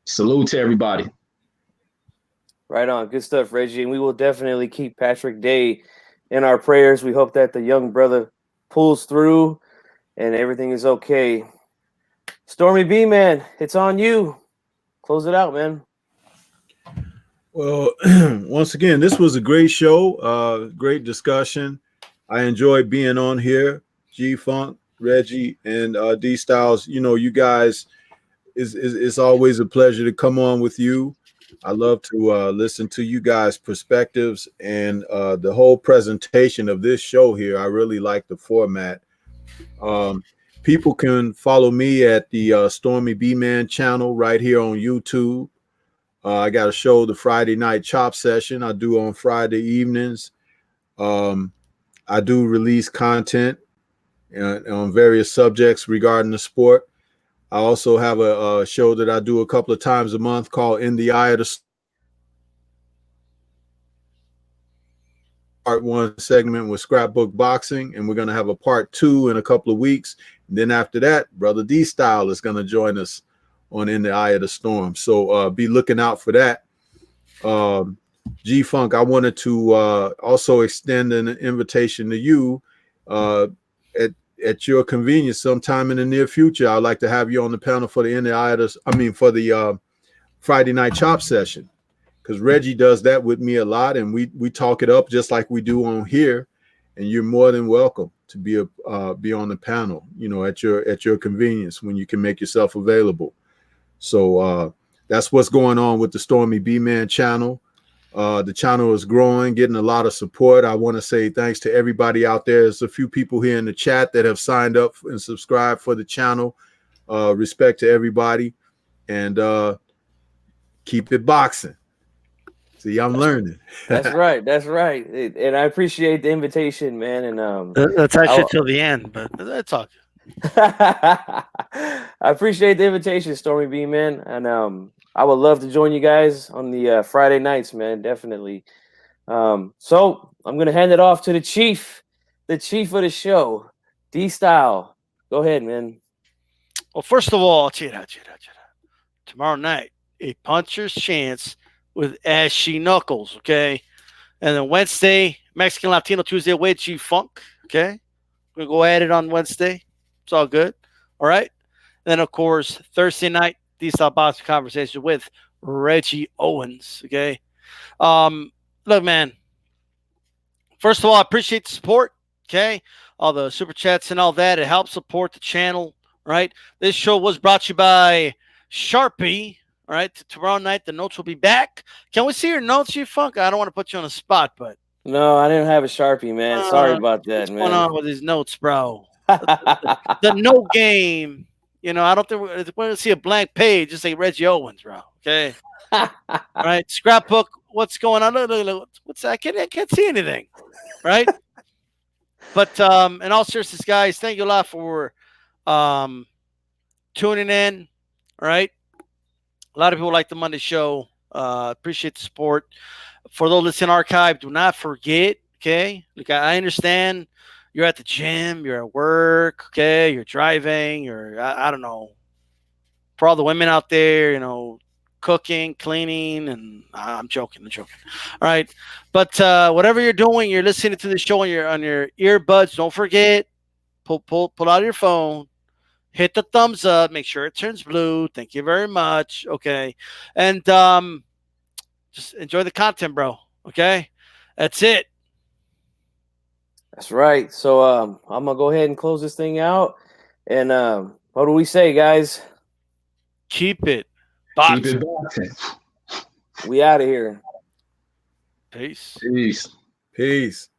Salute to everybody. Right on. Good stuff, Reggie. And we will definitely keep Patrick Day in our prayers. We hope that the young brother pulls through and everything is okay. Stormy B, man, it's on you. Close it out, man. Well, once again, this was a great show, great discussion. I enjoyed being on here. G Funk, Reggie, and D Styles. You know, you guys, it's always a pleasure to come on with you. I love to listen to you guys' perspectives and the whole presentation of this show here. I really like the format. People can follow me at the Stormy B Man channel right here on YouTube. I got a show, the Friday Night Chop Session, I do on Friday evenings. I do release content on various subjects regarding the sport. I also have a show that I do a couple of times a month called In the Eye of the Part 1 segment with Scrapbook Boxing, and we're going to have a part 2 in a couple of weeks. And then after that, Brother D Style is going to join us on In the Eye of the Storm. So be looking out for that. G Funk, I wanted to also extend an invitation to you at your convenience sometime in the near future. I'd like to have you on the panel for the In the Eye of the, for the Friday Night Chop Session, because Reggie does that with me a lot, and we talk it up just like we do on here. And you're more than welcome to be on the panel, you know, at your convenience when you can make yourself available. So that's what's going on with the Stormy B Man channel. The channel is growing, getting a lot of support. I want to say thanks to everybody out there. There's a few people here in the chat that have signed up and subscribed for the channel. Respect to everybody, and keep it boxing. See, I'm learning. That's right. That's right. And I appreciate the invitation, man. And that's actually till the end, but that's all. I appreciate the invitation, Stormy B, man. And I would love to join you guys on the Friday nights, man. Definitely. So I'm gonna hand it off to the chief of the show, D Style. Go ahead, man. Well, first of all, tomorrow night, a puncher's chance with Ashy Knuckles, okay? And then Wednesday, Mexican Latino Tuesday with G Funk, okay? We're going to go at it on Wednesday. It's all good, all right? And then, of course, Thursday night, DStyleBoxing conversation with Reggie Owens, okay? Look, man, first of all, I appreciate the support, okay? All the super chats and all that. It helps support the channel, right? This show was brought to you by Sharpie. All right, tomorrow night the notes will be back. Can we see your notes, you Funk? I don't want to put you on the spot, but no, I didn't have a Sharpie, man. Sorry about that, what's man. What's going on with his notes, bro? the note game, you know. I don't think we're going to see a blank page. Just say Reggie Owens, bro. Okay. All right, scrapbook. What's going on? Look, what's that? I can't see anything. Right. But in all seriousness, guys, thank you a lot for tuning in. All right. A lot of people like the Monday show. Appreciate the support. For those listening archive, do not forget, okay? Look, I understand you're at the gym, you're at work, okay? You're driving, I don't know. For all the women out there, you know, cooking, cleaning, and I'm joking. All right. But whatever you're doing, you're listening to the show on your earbuds. Don't forget, pull out your phone. Hit the thumbs up. Make sure it turns blue. Thank you very much. Okay. And just enjoy the content, bro. Okay. That's it. That's right. So I'm going to go ahead and close this thing out. And what do we say, guys? Keep it boxing. Keep it boxing. We out of here. Peace. Peace. Peace.